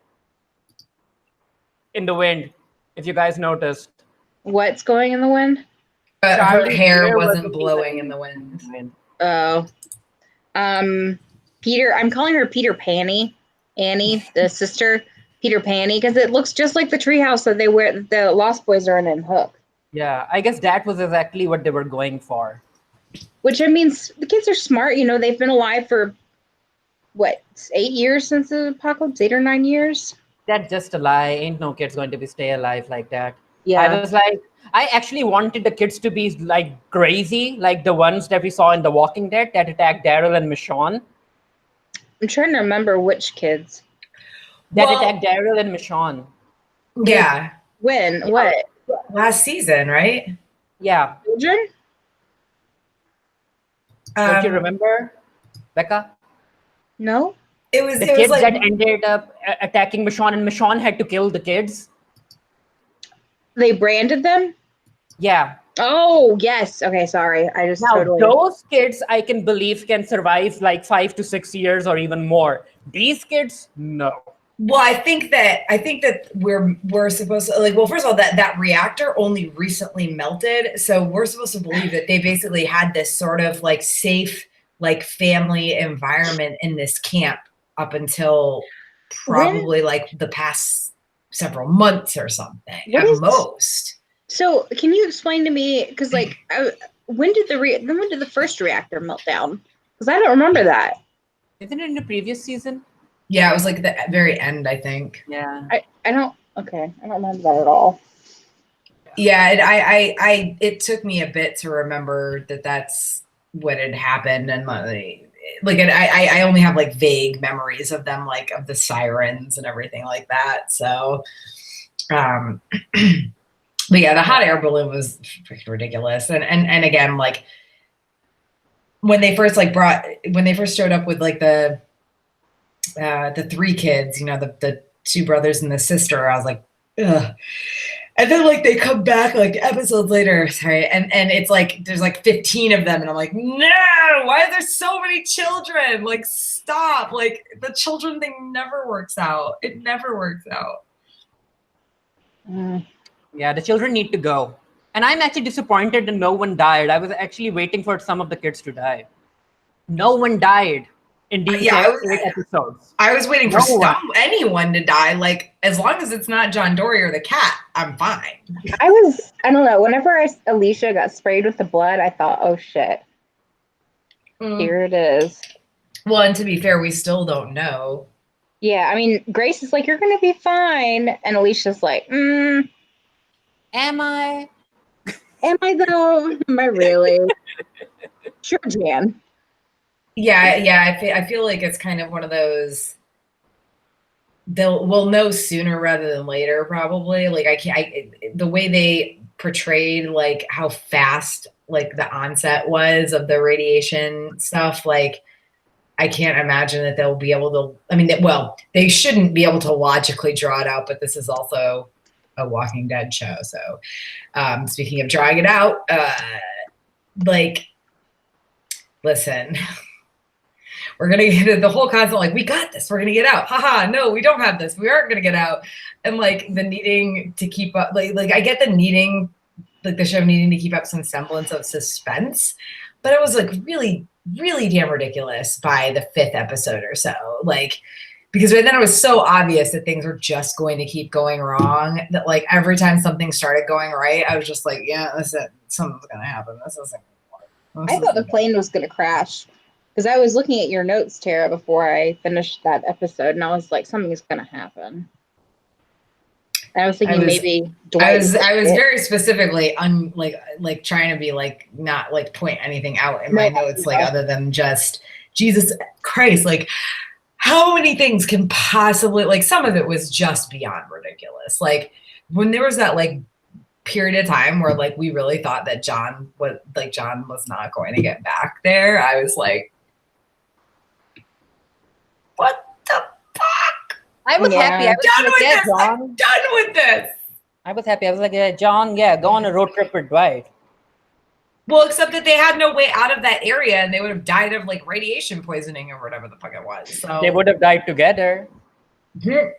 in the wind, if you guys noticed.
What's going in the wind?
Her hair wasn't blowing in the wind.
Oh. Peter, I'm calling her Peter Panny. Annie, the sister, Peter Panny, because it looks just like the treehouse that the Lost Boys are in Hook.
Yeah, I guess that was exactly what they were going for.
Which, I mean, the kids are smart. They've been alive for, 8 years since the apocalypse? 8 or 9 years?
That's just a lie. Ain't no kids going to stay alive like that.
Yeah.
I was like, I actually wanted the kids to be like crazy, like the ones that we saw in The Walking Dead that attacked Daryl and Michonne.
I'm trying to remember which kids.
That attacked Daryl and Michonne.
Yeah.
When? What?
last season, right?
Yeah.
Children?
Don't you remember, Bekah?
No.
It was
The
it was
kids
like
that ended up attacking Michonne, and Michonne had to kill the kids.
They branded them?
Yeah.
Oh, yes. Okay, sorry. I just
Now,
totally.
those kids, I can believe, can survive like 5 to 6 years or even more. These kids, no.
well, I think that we're supposed to like, well, first of all, that reactor only recently melted, so we're supposed to believe that they basically had this sort of like safe, like family environment in this camp up until probably like the past several months or something
What
at
is-
most.
So, can you explain to me? Because like, when did the first reactor melt down? Because I don't remember that.
Isn't it in the previous season?
Yeah, it was like the very end, I think.
Yeah.
I don't. Okay, I don't remember that at all.
Yeah, it took me a bit to remember that that's what had happened, and like I only have like vague memories of them, like of the sirens and everything like that. So, but yeah, the hot air balloon was freaking ridiculous, and again, like when they first showed up with like the 3 kids, you know, the 2 brothers and the sister, I was like, ugh. And then like they come back like episodes later, sorry, and it's like there's like 15 of them, and I'm like, no, why are there so many children? Like, stop! Like, the children thing never works out. It never works out.
Yeah, the children need to go. And I'm actually disappointed that no one died. I was actually waiting for some of the kids to die. No one died in these 8 episodes.
I was waiting for anyone to die. Like, as long as it's not John Dory or the cat, I'm fine.
I don't know. Whenever Alicia got sprayed with the blood, I thought, oh shit. Here it is.
Well, and to be fair, we still don't know.
Yeah, I mean, Grace is like, you're going to be fine. And Alicia's like,
Am I?
Am I though? Am I really? Sure, Jan.
Yeah. I feel like it's kind of one of those. We'll know sooner rather than later, probably. Like the way they portrayed like how fast like the onset was of the radiation stuff. Like, I can't imagine that they'll be able to. I mean, they shouldn't be able to logically draw it out. But this is also a Walking Dead show, so speaking of drawing it out, like, listen, we're gonna get the whole concept like, we got this, we're gonna get out, haha, no, we don't have this, we aren't gonna get out, and like the needing to keep up, like I get the needing, like the show needing to keep up some semblance of suspense, but it was like really, really damn ridiculous by the 5th episode or so, like. Because then it was so obvious that things were just going to keep going wrong that like every time something started going right, I was just like, yeah, something's going to happen. This isn't going to work.
I thought the plane was going to crash because I was looking at your notes, Tara, before I finished that episode, and I was like, something's going to happen. And I was thinking maybe Dwight.
I was very specifically like trying to be like not like point anything out in my notes, like other than just Jesus Christ, like. How many things can possibly, like, some of it was just beyond ridiculous. Like, when there was that, like, period of time where, like, we really thought that John was not going to get back there, I was like, what the fuck?
I was happy. I was
done with this. I'm done with this.
I was happy. I was like, yeah, John, yeah, go on a road trip with Dwight.
Well, except that they had no way out of that area, and they would have died of like radiation poisoning or whatever the fuck it was. So
they would have died together. But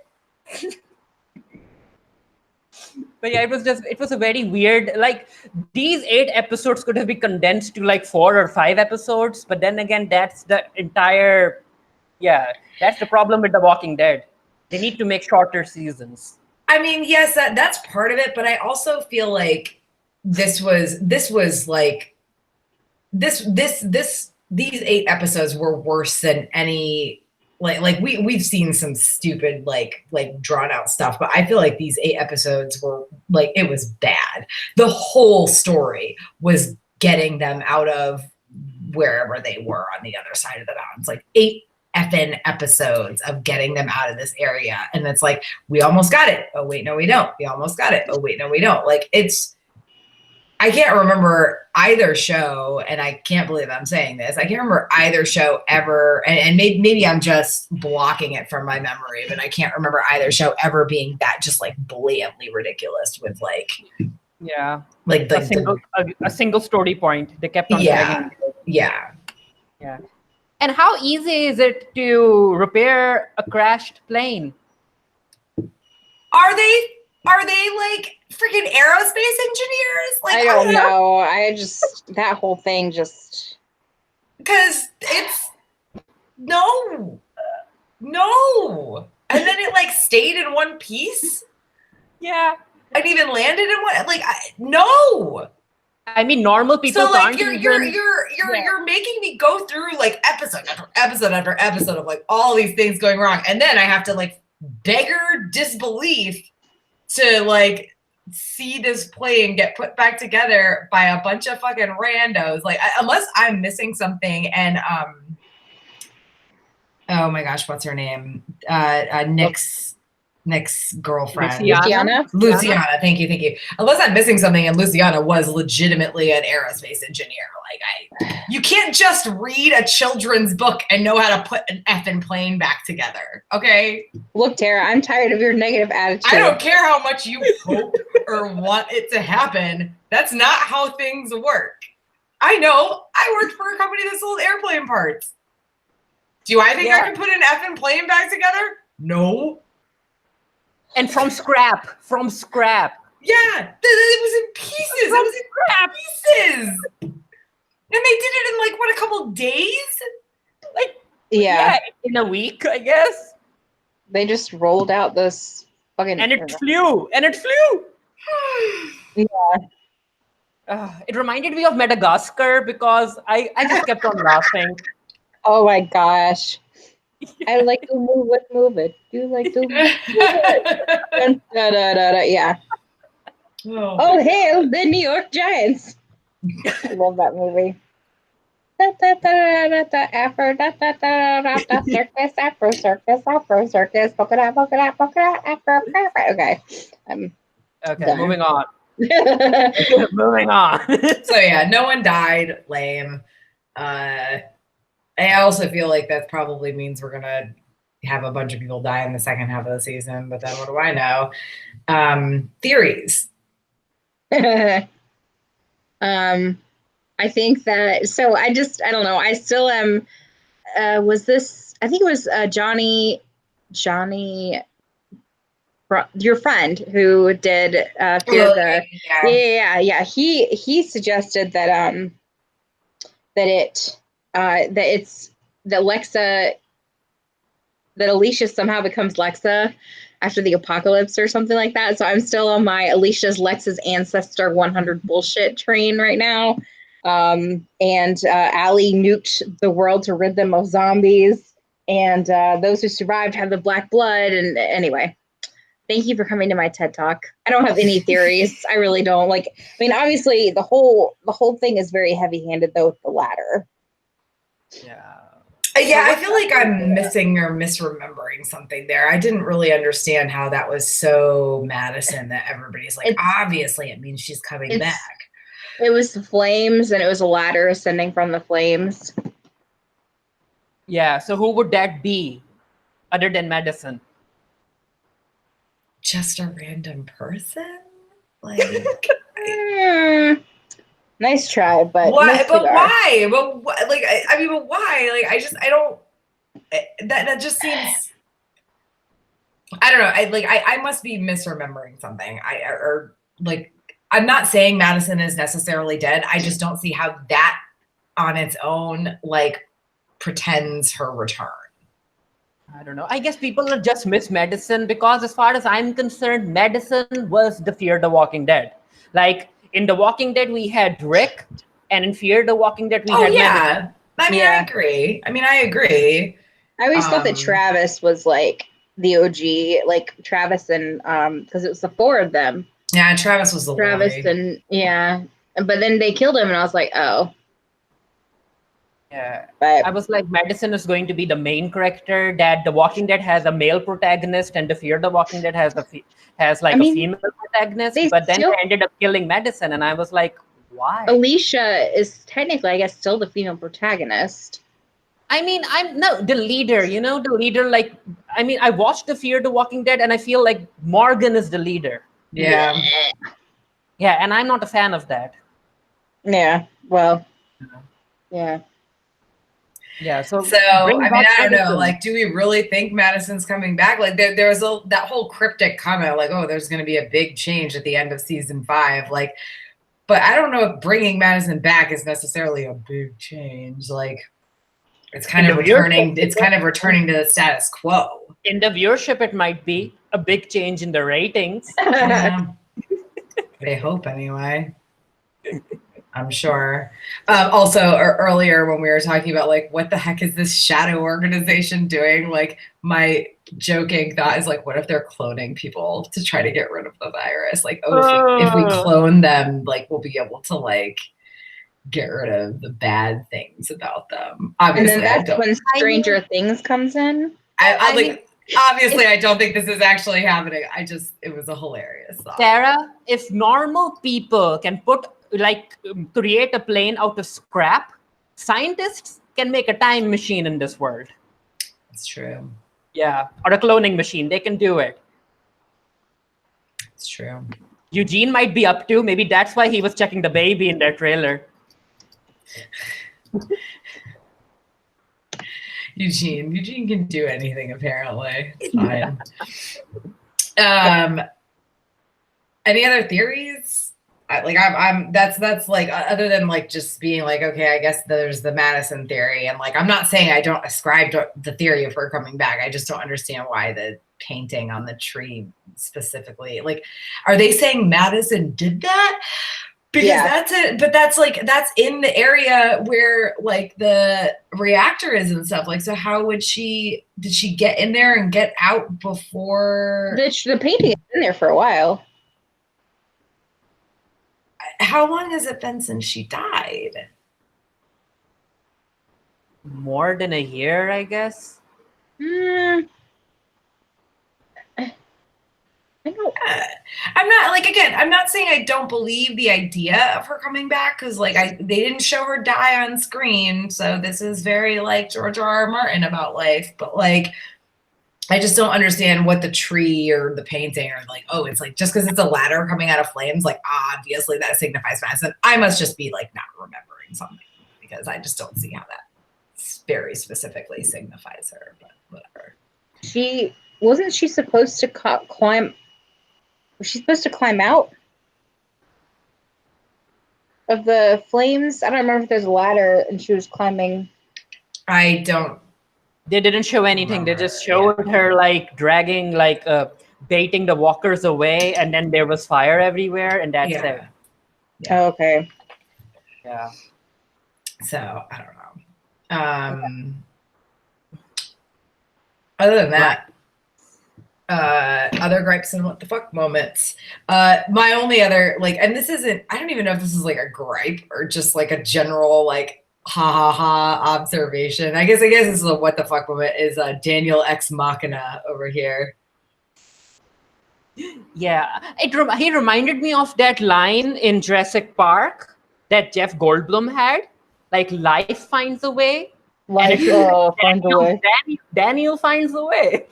yeah, it was a very weird, like, these 8 episodes could have been condensed to like 4 or 5 episodes. But then again, that's the problem with The Walking Dead. They need to make shorter seasons. I
mean, yes, that's part of it, but I also feel like these 8 episodes were worse than any, like we've seen some stupid like drawn out stuff, but I feel like these 8 episodes were like, it was bad. The whole story was getting them out of wherever they were on the other side of the mountains. Like 8 effing episodes of getting them out of this area. And it's like, we almost got it. Oh, wait, no, we don't. We almost got it. Oh, wait, no, we don't. Like, I can't remember either show, and I can't believe I'm saying this. I can't remember either show ever, and maybe I'm just blocking it from my memory, but I can't remember either show ever being that just like blatantly ridiculous with like, like
a single story point. They kept on dragging.
Yeah.
And how easy is it to repair a crashed plane?
Are they like freaking aerospace engineers? Like,
I don't know. That whole thing just.
Because it's no. And then it like stayed in one piece.
Yeah.
And even landed in one. Like, no.
I mean, normal people.
So like you're making me go through like episode after episode after episode of like all these things going wrong, and then I have to like beggar disbelief to like see this plane get put back together by a bunch of fucking randos. Like, unless I'm missing something. And oh my gosh, what's her name? Nick's girlfriend. Luciana. Thank you. Unless I'm missing something, and Luciana was legitimately an aerospace engineer. Like, you can't just read a children's book and know how to put an effing plane back together. Okay?
Look, Tara, I'm tired of your negative attitude.
I don't care how much you hope or want it to happen. That's not how things work. I know. I worked for a company that sold airplane parts. Do I think I can put an effing plane back together? No.
And from scrap.
Yeah, it was in pieces. And they did it in like what, a couple days?
Like in a week, I guess.
They just rolled out this fucking
and it flew. It reminded me of Madagascar because I just kept on laughing.
Oh my gosh. I like to move it. You like to move it. Yeah. Oh, hail the New York Giants. I love that movie. Afro circus, polka dot, okay.
Okay, moving on. Moving on.
So yeah, no one died. Lame. I also feel like that probably means we're gonna have a bunch of people die in the second half of the season, but then what do I know? Theories.
I think that, so I don't know. I still am, I think it was Johnny, your friend who did Fear the, yeah. He suggested that Alicia somehow becomes Lexa after the apocalypse or something like that. So I'm still on my Alicia's Lexa's ancestor 100 bullshit train right now. And Allie nuked the world to rid them of zombies. And those who survived have the black blood. And anyway, thank you for coming to my TED Talk. I don't have any theories. I really don't. Like, I mean, obviously the whole thing is very heavy-handed though with the ladder.
Yeah, I feel like I'm missing or misremembering something there. I didn't really understand how that was so Madison that everybody's like, obviously it means she's coming back.
It was the flames, and it was a ladder ascending from the flames.
Yeah, so who would that be other than Madison?
Just a random person? Like,
nice try, but
why? But why? But like, I mean, but why? Like, I don't. That just seems. I don't know. I must be misremembering something. I'm not saying Madison is necessarily dead. I just don't see how that on its own like pretends her return.
I don't know. I guess people just miss Madison because, as far as I'm concerned, Madison was the Fear the Walking Dead. Like, in The Walking Dead, we had Rick, and in Fear the Walking Dead, we had Madison.
I agree.
I always thought that Travis was like the OG, like Travis and because it was the four of them.
Yeah, Travis was the
Travis
boy.
and but then they killed him, and I was like, oh.
Yeah,
But
I was like, Madison is going to be the main character. That The Walking Dead has a male protagonist, and the Fear the Walking Dead has
I
a
mean,
female protagonist.
they
But then
still
they ended up killing Madison, and I was like, why?
Alicia is technically, I guess, still the female protagonist.
I mean, I'm no the leader. You know, the leader. Like, I mean, I watched the Fear the Walking Dead, and I feel like Morgan is the leader.
Yeah.
Yeah, and I'm not a fan of that.
Yeah. Well. Yeah.
Yeah. So
I
bring
mean,
back
I don't know.
Madison.
Like, do we really think Madison's coming back? Like, there was that whole cryptic comment, like, oh, there's going to be a big change at the end of season 5. Like, but I don't know if bringing Madison back is necessarily a big change. Like, it's kind of returning. It's kind of returning to the status quo.
In the viewership, it might be a big change in the ratings.
Yeah. They hope anyway. I'm sure. Also, earlier when we were talking about like, what the heck is this shadow organization doing? Like, my joking thought is like, what if they're cloning people to try to get rid of the virus? Like, if we clone them, like, we'll be able to like get rid of the bad things about them. Obviously,
and then that's when Stranger Things comes in.
Obviously, I don't think this is actually happening. It was a hilarious thought.
Sarah, if normal people can create a plane out of scrap, scientists can make a time machine in this world.
It's true.
Yeah, or a cloning machine. They can do it.
It's true.
Eugene might be up to. Maybe that's why he was checking the baby in their trailer.
Eugene can do anything apparently. It's fine. Any other theories? That's like, other than like just being like, okay, I guess there's the Madison theory, and like, I'm not saying I don't ascribe to the theory of her coming back. I just don't understand why the painting on the tree specifically. Like, are they saying Madison did that? Because that's it, but that's in the area where like the reactor is and stuff. Like, so how did she get in there and get out before?
The painting has been there for a while.
How long has it been since she died?
More than a year, I guess.
I don't.
I'm not like, again, I'm not saying I don't believe the idea of her coming back, because like they didn't show her die on screen, so this is very like George R.R. Martin about life. But like, I just don't understand what the tree or the painting or like, oh, it's like just because it's a ladder coming out of flames, like obviously that signifies Madison. I must just be like not remembering something, because I just don't see how that very specifically signifies her. But whatever.
Wasn't she supposed to climb? Was she supposed to climb out of the flames? I don't remember if there's a ladder and she was climbing.
I don't.
They didn't show anything. They just showed her like dragging, like baiting the walkers away, and then there was fire everywhere, and that's it.
Yeah.
Oh, okay.
Yeah.
So I don't know. Other than that, other gripes and what the fuck moments. My only other like, and this isn't, I don't even know if this is like a gripe or just like a general like ha ha ha observation. I guess this is a what the fuck moment, is Daniel Ex Machina over here.
Yeah, he reminded me of that line in Jurassic Park that Jeff Goldblum had, like life finds a way.
Life finds a way.
Daniel finds a way.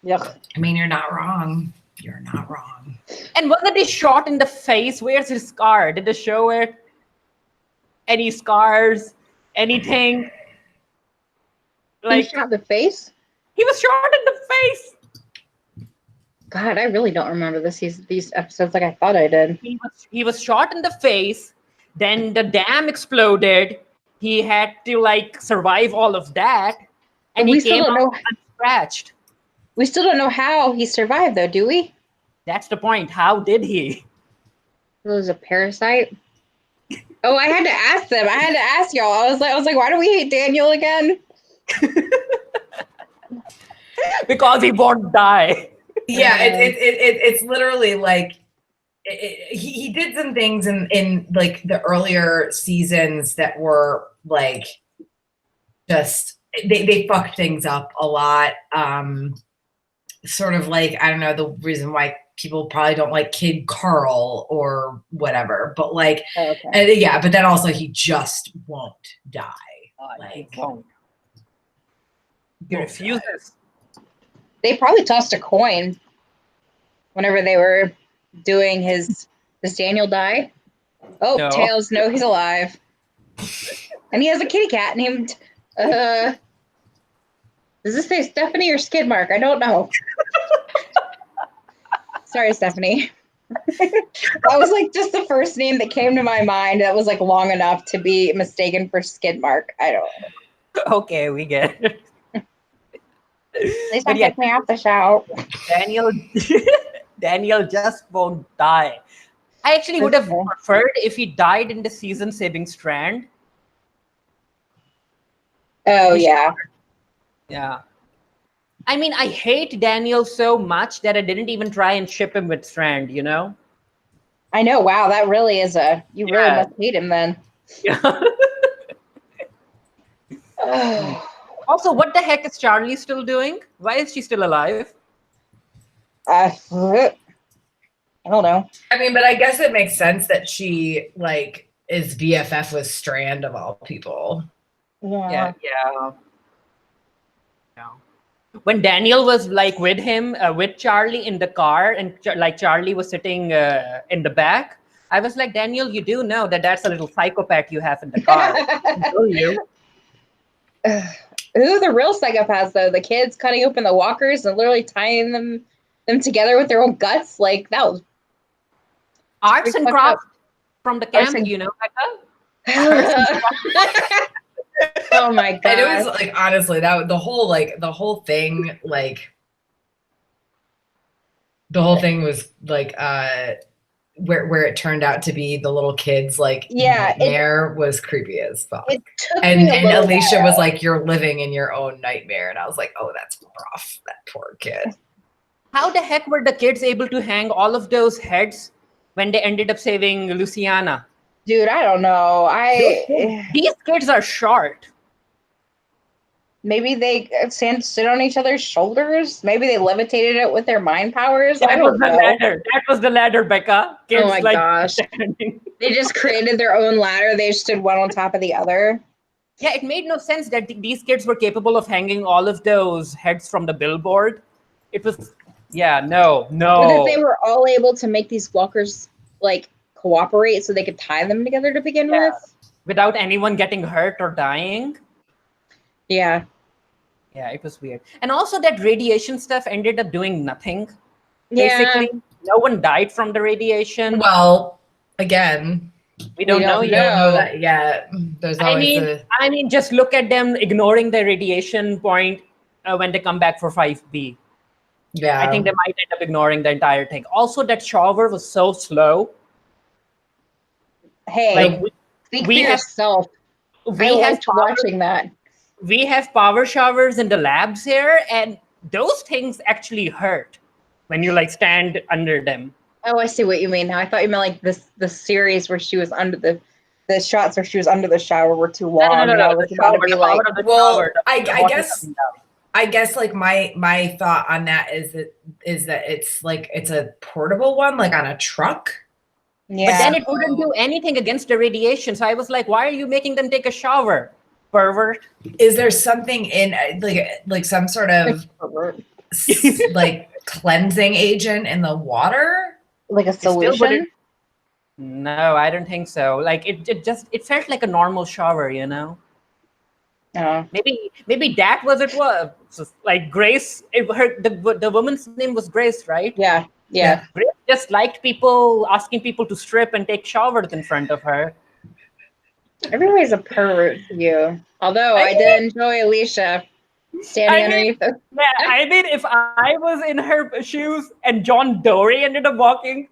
Yuck.
I mean, you're not wrong. You're not wrong.
And wasn't he shot in the face? Where's his scar? Did they show it? Any scars? Anything?
Like, he shot in the face?
He was shot in the face.
God, I really don't remember these episodes like I thought I did.
He was shot in the face. Then the dam exploded. He had to like survive all of that, and he came out unscratched.
We still don't know how he survived, though, do we?
That's the point. How did he?
It was a parasite. Oh, I had to ask them. I had to ask y'all. I was like, why do we hate Daniel again?
Because he won't die.
Yeah, it's literally like he did some things in like the earlier seasons that were like just they fucked things up a lot. Sort of like, I don't know, the reason why people probably don't like Kid Carl or whatever, but like, and yeah, but then also he just won't die.
He won't. He refuses.
They probably tossed a coin whenever they were doing his. Does Daniel die? Oh, no. Tails, no, he's alive. And he has a kitty cat named, does this say Stephanie or Skidmark? I don't know. Sorry, Stephanie. That was like just the first name that came to my mind that was like long enough to be mistaken for Skidmark. I don't know.
Okay, we get it.
At least I took me off the show.
Daniel just won't die. I actually would have preferred if he died in the season saving Strand.
Oh, yeah.
Yeah. I mean, I hate Daniel so much that I didn't even try and ship him with Strand, you know?
I know. Wow, that really is you really must hate him then.
Yeah. Also, what the heck is Charlie still doing? Why is she still alive?
I don't know.
I mean, but I guess it makes sense that she like is BFF with Strand of all people.
Yeah. When Daniel was like with him, with Charlie in the car, and like Charlie was sitting in the back, I was like, Daniel, you do know that that's a little psychopath you have in the car.
Who are the real psychopaths though? The kids cutting open the walkers and literally tying them together with their own guts. Like that was
arts and crafts from the camp, you know, Bekah?
Oh my god!
And it was like honestly that the whole thing was like where it turned out to be the little kids nightmare was creepy as fuck. And Alicia was like, "You're living in your own nightmare," and I was like, "Oh, that's rough. That poor kid."
How the heck were the kids able to hang all of those heads when they ended up saving Luciana?
Dude, I don't know.
These kids are short.
Maybe they sit on each other's shoulders. Maybe they levitated it with their mind powers. I don't know.
That was the ladder, Bekah. Kids,
oh my gosh. They just created their own ladder. They stood one on top of the other.
Yeah, it made no sense that these kids were capable of hanging all of those heads from the billboard. It was, no.
But that they were all able to make these walkers, like, cooperate so they could tie them together to begin with.
Without anyone getting hurt or dying.
Yeah.
Yeah, it was weird. And also that radiation stuff ended up doing nothing. Basically, no one died from the radiation.
Well, again,
we don't know
yet. Don't know that yet. There's always
I mean, just look at them ignoring the radiation point when they come back for 5B.
Yeah.
I think they might end up ignoring the entire thing. Also, that shower was so slow.
Hey, speak for yourself. I liked watching that.
We have power showers in the labs here, and those things actually hurt when you like stand under them.
Oh, I see what you mean now. I thought you meant like the series where she was under the shots where she was under the shower were too long.
No. I guess like my thought on that is that it's like it's a portable one, like on a truck.
Yeah. But then it wouldn't do anything against the radiation. So I was like, why are you making them take a shower? Pervert.
Is there something in like some sort of like cleansing agent in the water?
Like a solution?
No, I don't think so. Like it felt like a normal shower, you know? Maybe that was it was. Like Grace, the woman's name was Grace, right?
Yeah.
Grace just liked asking people to strip and take showers in front of her.
Everybody's a pervert to you. Although I did enjoy Alicia standing underneath.
I mean, if I was in her shoes and John Dory ended up walking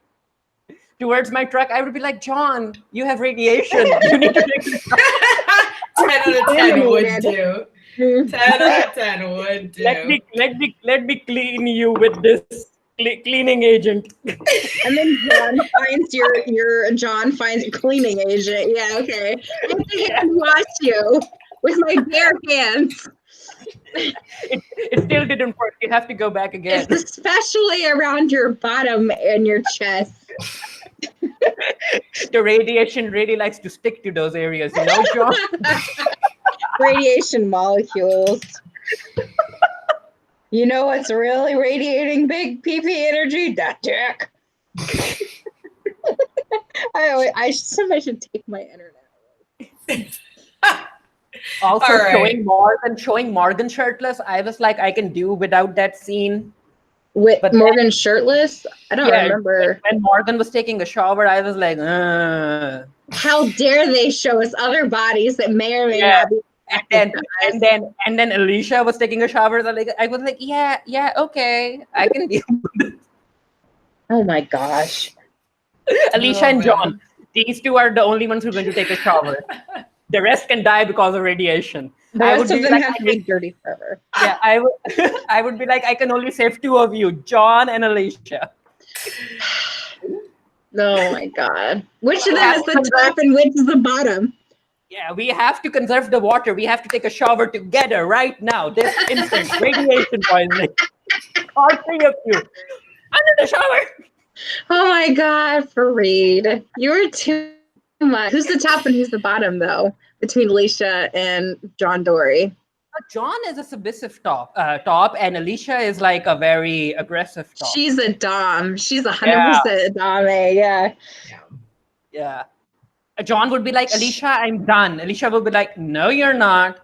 towards my truck, I would be like, John, you have radiation. You need to take it.
10 out of 10 would do. 10 out of 10 would do.
Let me clean you with this Cleaning agent.
And then John finds a cleaning agent. Yeah, okay. I have to hand wash you with my bare hands.
It still didn't work. You have to go back again.
It's especially around your bottom and your chest.
The radiation really likes to stick to those areas, you know, John?
Radiation molecules. You know what's really radiating big PP energy? That dick. Somebody should take my internet.
Also,
All right.
showing Morgan shirtless, I was like, I can do without that scene.
With
But
Morgan shirtless? I don't remember.
When Morgan was taking a shower, I was like,
How dare they show us other bodies that may or may not be.
And then Alicia was taking a shower. I was like, yeah, okay, I can deal with it.
Oh my gosh.
Alicia and John, these two are the only ones who are going to take a shower. The rest can die because of radiation.
The rest of them have to be dirty forever.
Yeah, I would be like, I can only save two of you, John and Alicia.
Oh my God. Which of them is the top and which is the bottom?
Yeah, we have to conserve the water. We have to take a shower together right now. This instant radiation poisoning. All three of you under the shower.
Oh my God, Farid. You're too much. Who's the top and who's the bottom, though, between Alicia and John Dory?
John is a submissive top, and Alicia is like a very aggressive top.
She's a dom. She's 100% dom. Yeah.
Yeah. John would be like, Alicia, I'm done. Alicia would be like, no, you're not.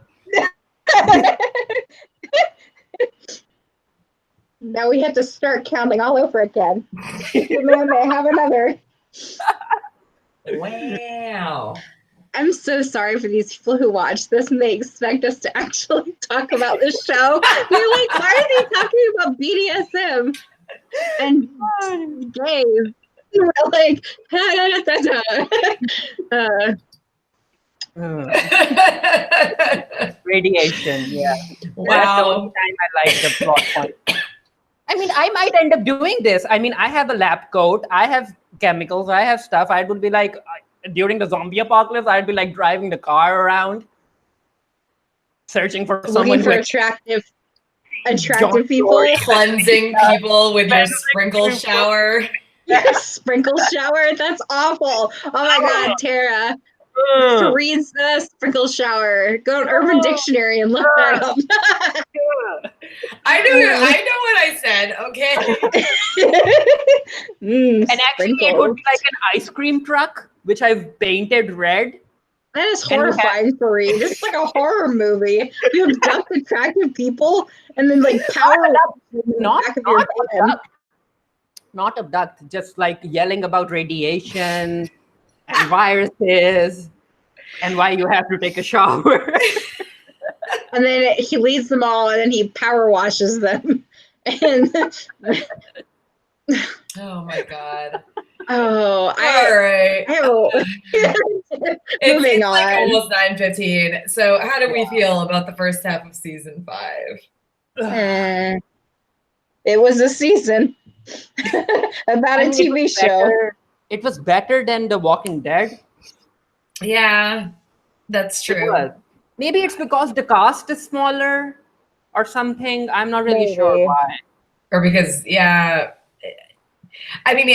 Now we have to start counting all over again. The man may have another.
Wow.
I'm so sorry for these people who watch this and they expect us to actually talk about the show. They're like, why are they talking about BDSM and gays? And we're like,
Radiation, yeah.
Wow.
That's the only time I like the plot point. I mean, I might end up doing this. I mean, I have a lab coat. I have chemicals. I have stuff. I would be like, during the zombie apocalypse, I'd be like driving the car around, searching for someone
looking for attractive people.
Cleansing people with your sprinkle shower.
Yes, sprinkle shower. That's awful. Oh my God, Tara. Farid's sprinkle shower. Go to Urban Dictionary and look that up.
I know what I said. Okay.
And actually, it would be like an ice cream truck, which I've painted red.
That is horrifying, Farid. This is like a horror movie. You abduct attractive people and then like power
not abduct, just like yelling about radiation and viruses and why you have to take a shower.
And then he leads them all and then he power washes them. And
oh my God.
Oh,
all right.
Moving on.
Like almost 9:15. So how do we feel about the first half of season 5?
It was a season about a TV show.
It was better than The Walking Dead.
Yeah, that's true.
Maybe it's because the cast is smaller or something. I'm not really sure why.
Or because, I mean,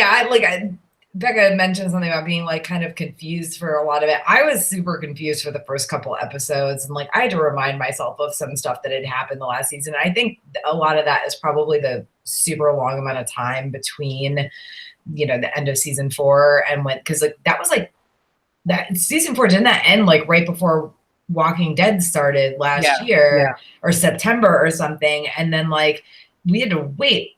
Bekah mentioned something about being like kind of confused for a lot of it. I was super confused for the first couple episodes, and like I had to remind myself of some stuff that had happened the last season. I think a lot of that is probably the super long amount of time between, the end of season 4 and because like that was like that season 4 didn't that end like right before Walking Dead started last year or September or something, and then like we had to wait.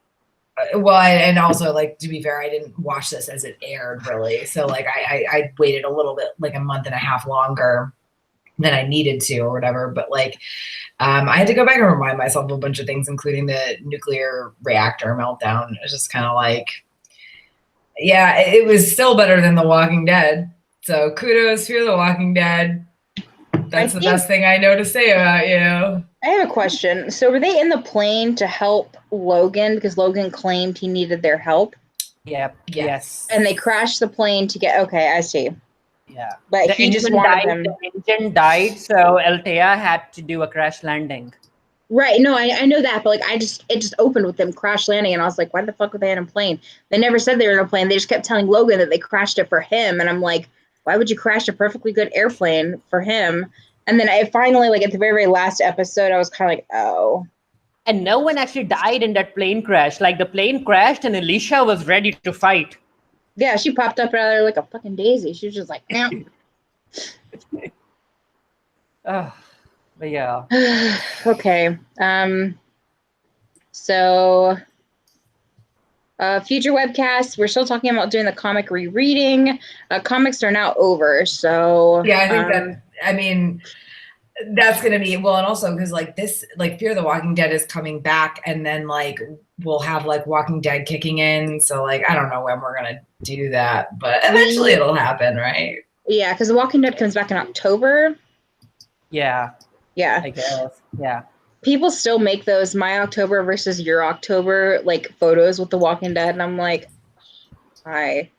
Well, and also, like, to be fair, I didn't watch this as it aired, really. So, like, I waited a little bit, like a month and a half longer than I needed to or whatever. But, like, I had to go back and remind myself of a bunch of things, including the nuclear reactor meltdown. It was just kind of like, yeah, it was still better than The Walking Dead. So, kudos for The Walking Dead. That's the best thing I know to say about you.
I have a question. So were they in the plane to help Logan because Logan claimed he needed their help?
Yep. Yes.
And they crashed the plane to get. Okay, I see.
Yeah.
But he just wanted them.
The engine died, so Althea had to do a crash landing.
Right. No, I know that, but like it just opened with them crash landing, and I was like, why the fuck were they in a plane? They never said they were in a plane. They just kept telling Logan that they crashed it for him, and I'm like, why would you crash a perfectly good airplane for him? And then I finally, like at the very, very last episode, I was kind of like, oh.
And no one actually died in that plane crash. Like the plane crashed, and Alicia was ready to fight.
Yeah, she popped up out of there like a fucking daisy. She was just like, no.
But yeah.
Okay. So future webcasts, we're still talking about doing the comic rereading. Comics are now over, so
yeah, I think that's gonna be well, and also because like this, like Fear the Walking Dead is coming back, and then like we'll have like Walking Dead kicking in. So like I don't know when we're gonna do that, but eventually it'll happen, right?
Yeah, because The Walking Dead comes back in October.
Yeah.
Yeah.
I guess. Yeah.
People still make those my October versus your October like photos with The Walking Dead, and I'm like, hi.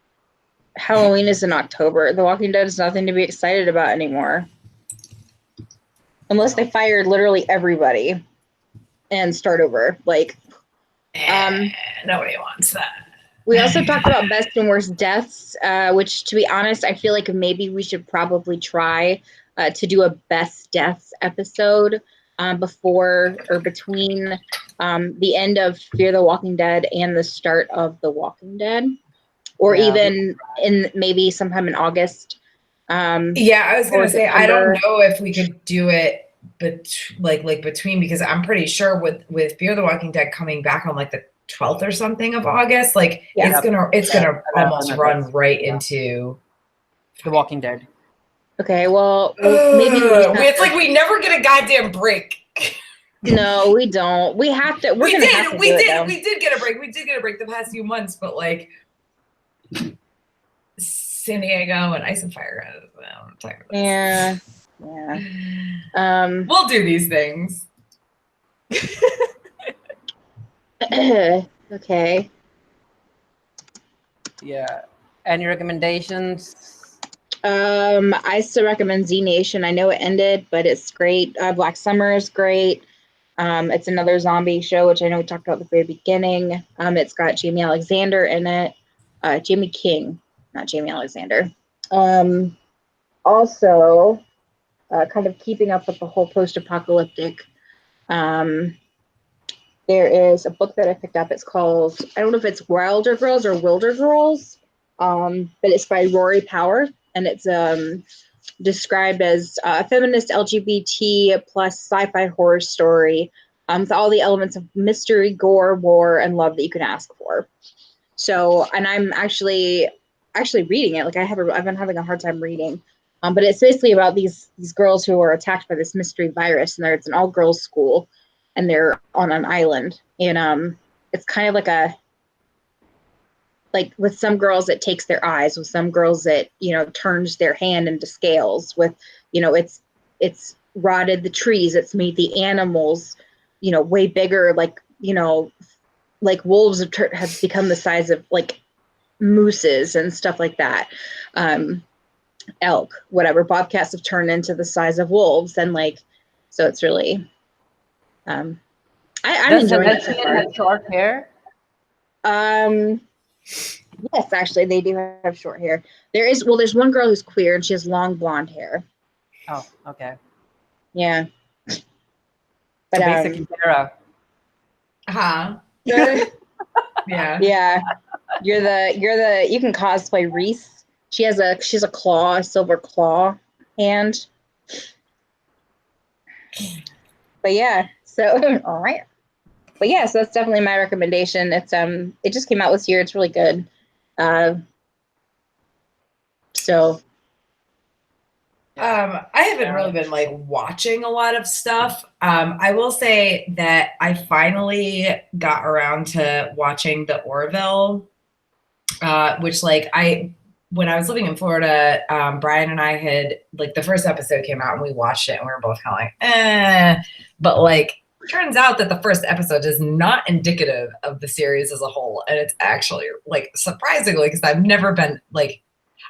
Halloween is in October. The Walking Dead is nothing to be excited about anymore. Unless they fired literally everybody and start over. Like,
nobody wants that.
We also talked about best and worst deaths, which, to be honest, I feel like maybe we should probably try to do a best deaths episode before or between the end of Fear the Walking Dead and the start of The Walking Dead, or even in maybe sometime in August.
Yeah, I was gonna say I don't know if we could do it, but like between, because I'm pretty sure with Fear the Walking Dead coming back on like the 12th or something of August, like it's gonna almost run right into
The Walking Dead.
Okay, well maybe
it's like we never get a goddamn break.
No, we don't. We have to. We did
get a break. We did get a break the past few months, but like San Diego and Ice and Fire.
Yeah.
We'll do these things.
Okay.
Yeah. Any recommendations?
I still recommend Z Nation. I know it ended, but it's great. Black Summer is great. It's another zombie show, which I know we talked about at the very beginning. It's got Jamie Alexander in it. Jamie King, not Jamie Alexander. Also, kind of keeping up with the whole post-apocalyptic. There is a book that I picked up. It's called, I don't know if it's Wilder Girls or Wilder Girls, but it's by Rory Power, and it's described as a feminist LGBT plus sci-fi horror story with all the elements of mystery, gore, war, and love that you can ask for. So, and I'm actually reading it. Like I've been having a hard time reading, but it's basically about these girls who are attacked by this mystery virus, and it's an all-girls school, and they're on an island, and it's kind of like with some girls it takes their eyes, with some girls it turns their hand into scales, with it's rotted the trees, it's made the animals way bigger, like wolves have become the size of like mooses and stuff like that, elk, whatever, bobcats have turned into the size of wolves, and so it's really I'm enjoying it so far.
Have short hair?
Yes, actually, they do have short hair. There's one girl who's queer, and she has long blonde hair.
Oh, okay.
Yeah.
But basically, Sarah.
Yeah.
Yeah. You can cosplay Reese. She has a claw, a silver claw hand. But yeah, so all right. But yeah, so that's definitely my recommendation. It's it just came out this year. It's really good. So
I haven't really been watching a lot of stuff. I will say that I finally got around to watching the Orville, which when I was living in Florida, Brian and I had the first episode came out and we watched it and we were both kind of but like turns out that the first episode is not indicative of the series as a whole, and it's actually like surprisingly, because I've never been like,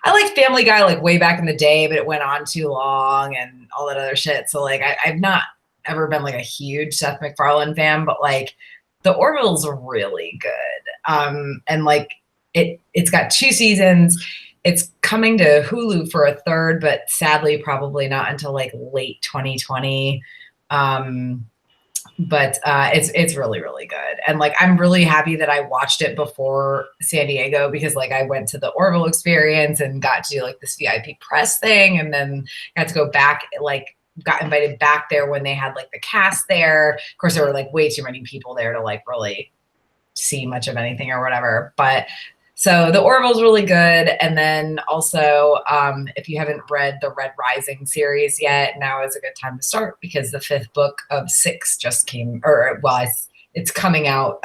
I liked Family Guy like way back in the day, but it went on too long and all that other shit. So like I've not ever been like a huge Seth MacFarlane fan, but like The Orville's really good. And like it's got 2 seasons. It's coming to Hulu for a 3rd, but sadly probably not until like late 2020. But it's really, really good. And like, I'm really happy that I watched it before San Diego, because like I went to the Orville experience and got to do like this VIP press thing. And then got to go back, like got invited back there when they had like the cast there. Of course, there were like way too many people there to like really see much of anything or whatever. But so the Orville's really good. And then also, if you haven't read the Red Rising series yet, now is a good time to start, because the 5th book of 6 just came, or well, it's coming out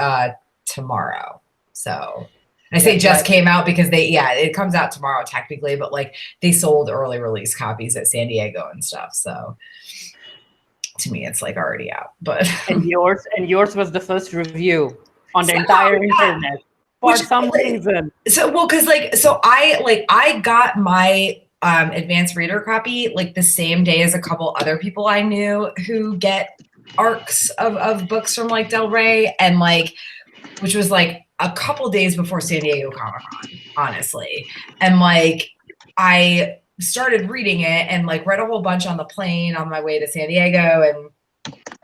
tomorrow. So I say just came out because it comes out tomorrow technically, but like they sold early release copies at San Diego and stuff. So to me, it's like already out. But
and yours was the first review on the entire internet. For some reason.
So I got my advanced reader copy like the same day as a couple other people I knew who get arcs of books from like Del Rey, and like, which was like a couple days before San Diego Comic-Con, honestly. And like, I started reading it and like read a whole bunch on the plane on my way to San Diego, and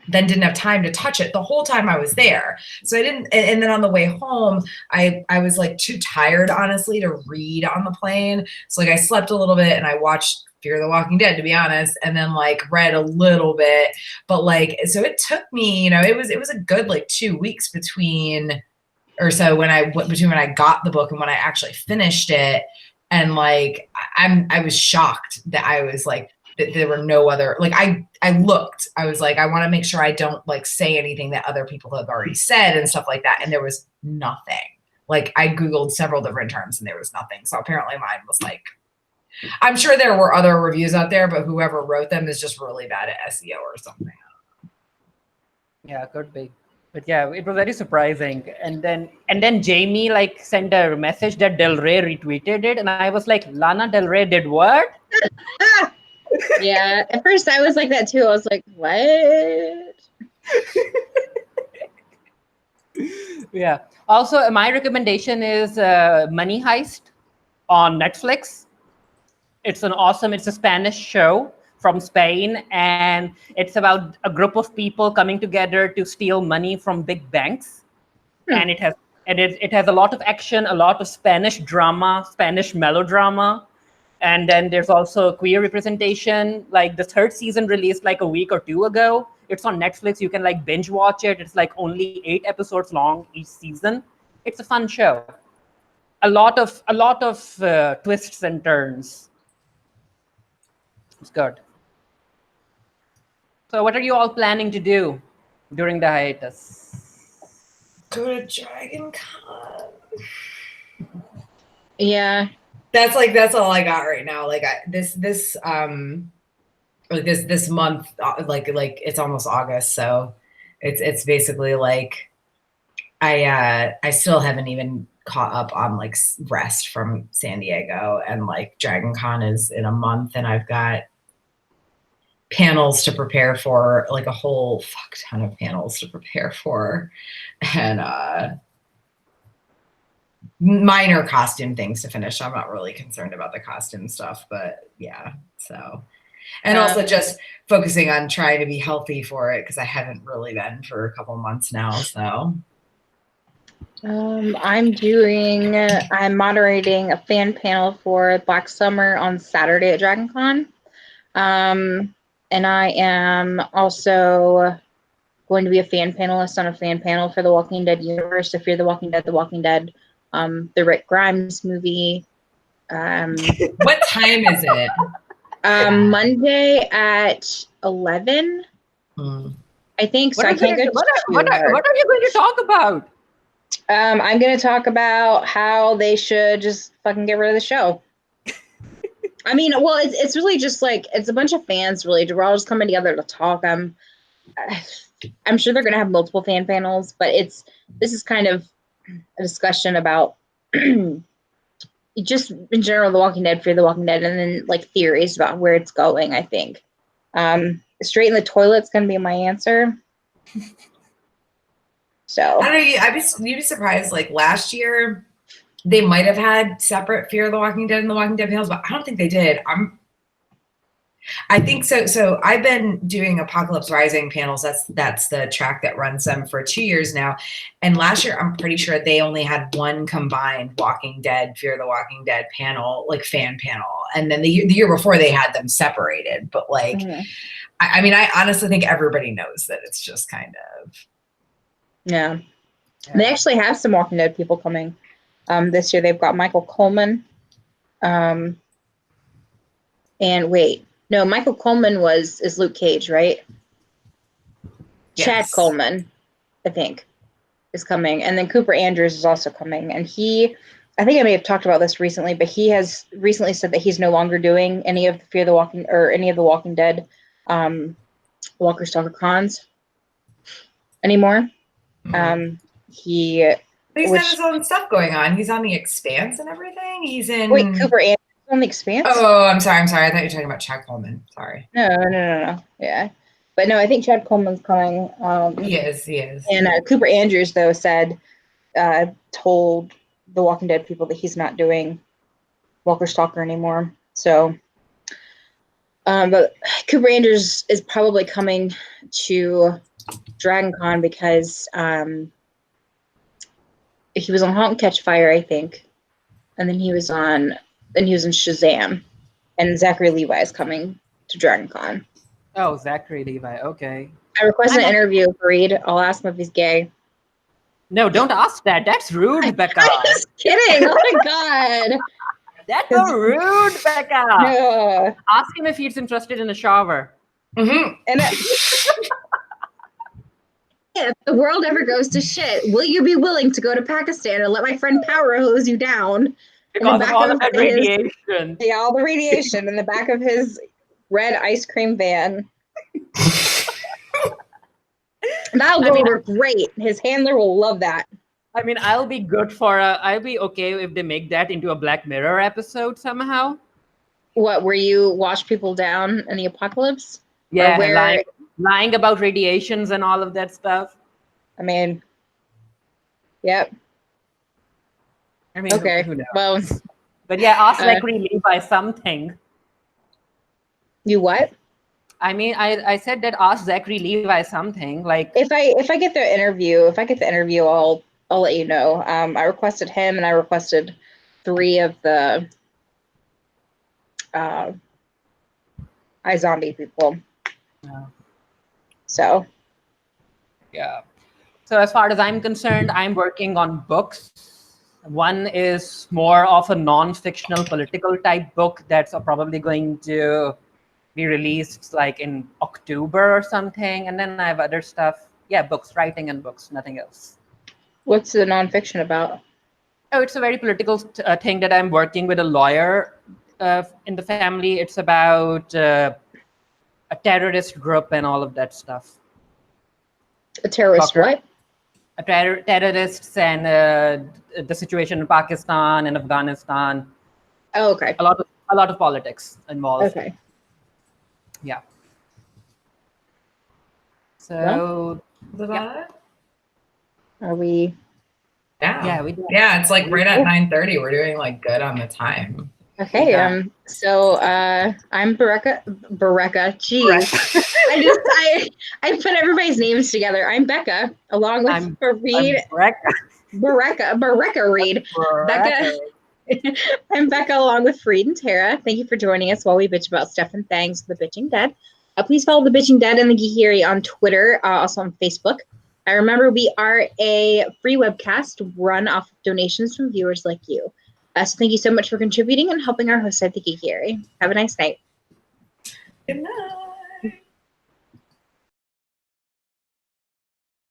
then didn't have time to touch it the whole time I was there. So I didn't, and then on the way home, I was like too tired, honestly, to read on the plane. So like I slept a little bit and I watched Fear the Walking Dead, to be honest, and then like read a little bit. But like, so it took me, it was a good like 2 weeks between when I got the book and when I actually finished it. And like, I was shocked that I was like, that there were no other, like I looked, I was like, I want to make sure I don't like say anything that other people have already said and stuff like that. And there was nothing. Like I Googled several different terms and there was nothing. So apparently mine was like, I'm sure there were other reviews out there, but whoever wrote them is just really bad at SEO or something.
Yeah, could be. But yeah, it was very surprising. And then Jamie like sent a message that Del Rey retweeted it. And I was like, Lana Del Rey did what?
Yeah, at first I was like that too. I was like, what?
Yeah. Also, my recommendation is Money Heist on Netflix. It's a Spanish show from Spain, and it's about a group of people coming together to steal money from big banks. And it has a lot of action, a lot of Spanish drama, Spanish melodrama. And then there's also queer representation. Like the 3rd season released like a week or 2 ago. It's on Netflix. You can like binge watch it. It's like only 8 episodes long each season. It's a fun show. A lot of twists and turns. It's good. So what are you all planning to do during the hiatus?
Go to Dragon Con.
Yeah.
That's all I got right now. Like this month, like it's almost August, so it's basically like I still haven't even caught up on like rest from San Diego, and like Dragon Con is in a month, and I've got panels to prepare for, like a whole fuck ton of panels to prepare for, and minor costume things to finish. I'm not really concerned about the costume stuff, but yeah. So, and also just focusing on trying to be healthy for it, because I haven't really been for a couple months now. So
I'm moderating a fan panel for Black Summer on Saturday at Dragon Con. And I am also going to be a fan panelist on a fan panel for the Walking Dead universe, to Fear the Walking Dead, the Rick Grimes movie.
what time is it?
Monday at 11. I think so. I can't go.
What are you going to talk about?
I'm going to talk about how they should just fucking get rid of the show. I mean, well, it's really just like, it's a bunch of fans, really. We're all just coming together to talk. I'm I'm sure they're going to have multiple fan panels, but this is kind of a discussion about just in general, The Walking Dead, Fear the Walking Dead, and then like theories about where it's going, I think. Straight in the toilet's going to be my answer. So
I don't know. You'd be surprised. Like last year, they might have had separate Fear of the Walking Dead and The Walking Dead panels, but I don't think they did. I think so. So I've been doing Apocalypse Rising panels. That's the track that runs them for 2 years now. And last year, I'm pretty sure they only had one combined Walking Dead, Fear the Walking Dead panel, like fan panel. And then the year before they had them separated. But like, I mean, I honestly think everybody knows that it's just kind of.
Yeah. They actually have some Walking Dead people coming this year. They've got Michael Coleman. And wait. No, Michael Coleman is Luke Cage, right? Yes. Chad Coleman, I think, is coming. And then Cooper Andrews is also coming. And I think I may have talked about this recently, but he has recently said that he's no longer doing any of the Fear the Walking or any of the Walking Dead Walker Stalker cons anymore.
He's got his own stuff going on. He's on The Expanse and everything. He's in.
Wait, Cooper Andrews on The Expanse?
Oh, I'm sorry. I thought you were talking about Chad Coleman. Sorry.
No. Yeah. But no, I think Chad Coleman's coming.
He is.
And Cooper Andrews, though, told the Walking Dead people that he's not doing Walker Stalker anymore. So, but Cooper Andrews is probably coming to Dragon Con because he was on Halt and Catch Fire, I think. And then he was in Shazam. And Zachary Levi is coming to Dragon Con.
Oh, Zachary Levi. Okay.
I requested an interview with Farid. I'll ask him if he's gay.
No, don't ask that. That's rude, Bekah.
I'm just kidding. Oh my God.
That's so rude, Bekah.
Yeah.
Ask him if he's interested in a shower.
Mm-hmm. And if the world ever goes to shit, will you be willing to go to Pakistan and let my friend power hose you down?
Because of all of that radiation.
Yeah, all the radiation in the back of his red ice cream van. That'll go over great. His handler will love that.
I mean, I'll be okay if they make that into a Black Mirror episode somehow.
What, where you wash people down in the apocalypse?
Yeah, lying about radiations and all of that stuff.
I mean, yep.
I mean,
okay.
Who knows?
Well,
but yeah, ask Zachary Levi something.
You what?
I mean, I said that ask Zachary Levi something. Like
if I get the interview, I'll let you know. I requested him and I requested 3 of the iZombie people.
Yeah.
So
yeah. So as far as I'm concerned, I'm working on books. One is more of a non-fictional political type book that's probably going to be released like in October or something. And then I have other stuff. Yeah, books, writing and books, nothing else.
What's the nonfiction about?
Oh, it's a very political thing that I'm working with a lawyer in the family. It's about a terrorist group and all of that stuff.
A terrorist what?
Terrorists and the situation in Pakistan and Afghanistan.
Oh, okay.
A lot of politics involved.
Okay.
Yeah. So
are we?
Yeah, we do. Yeah, it's like right at 9:30. We're doing like good on the time.
Okay.
Yeah.
So I'm Bekah. Jeez. I put everybody's names together. I'm Bekah, along with Farid. Bekah Reed. Bekah. I'm Bekah, along with Farid and Tara. Thank you for joining us while we bitch about stuff and things with the Bitching Dead. Please follow the Bitching Dead and the Geeky on Twitter, also on Facebook. Remember, we are a free webcast run off of donations from viewers like you. So thank you so much for contributing and helping our host at the Geeky. Have a nice night.
Good night.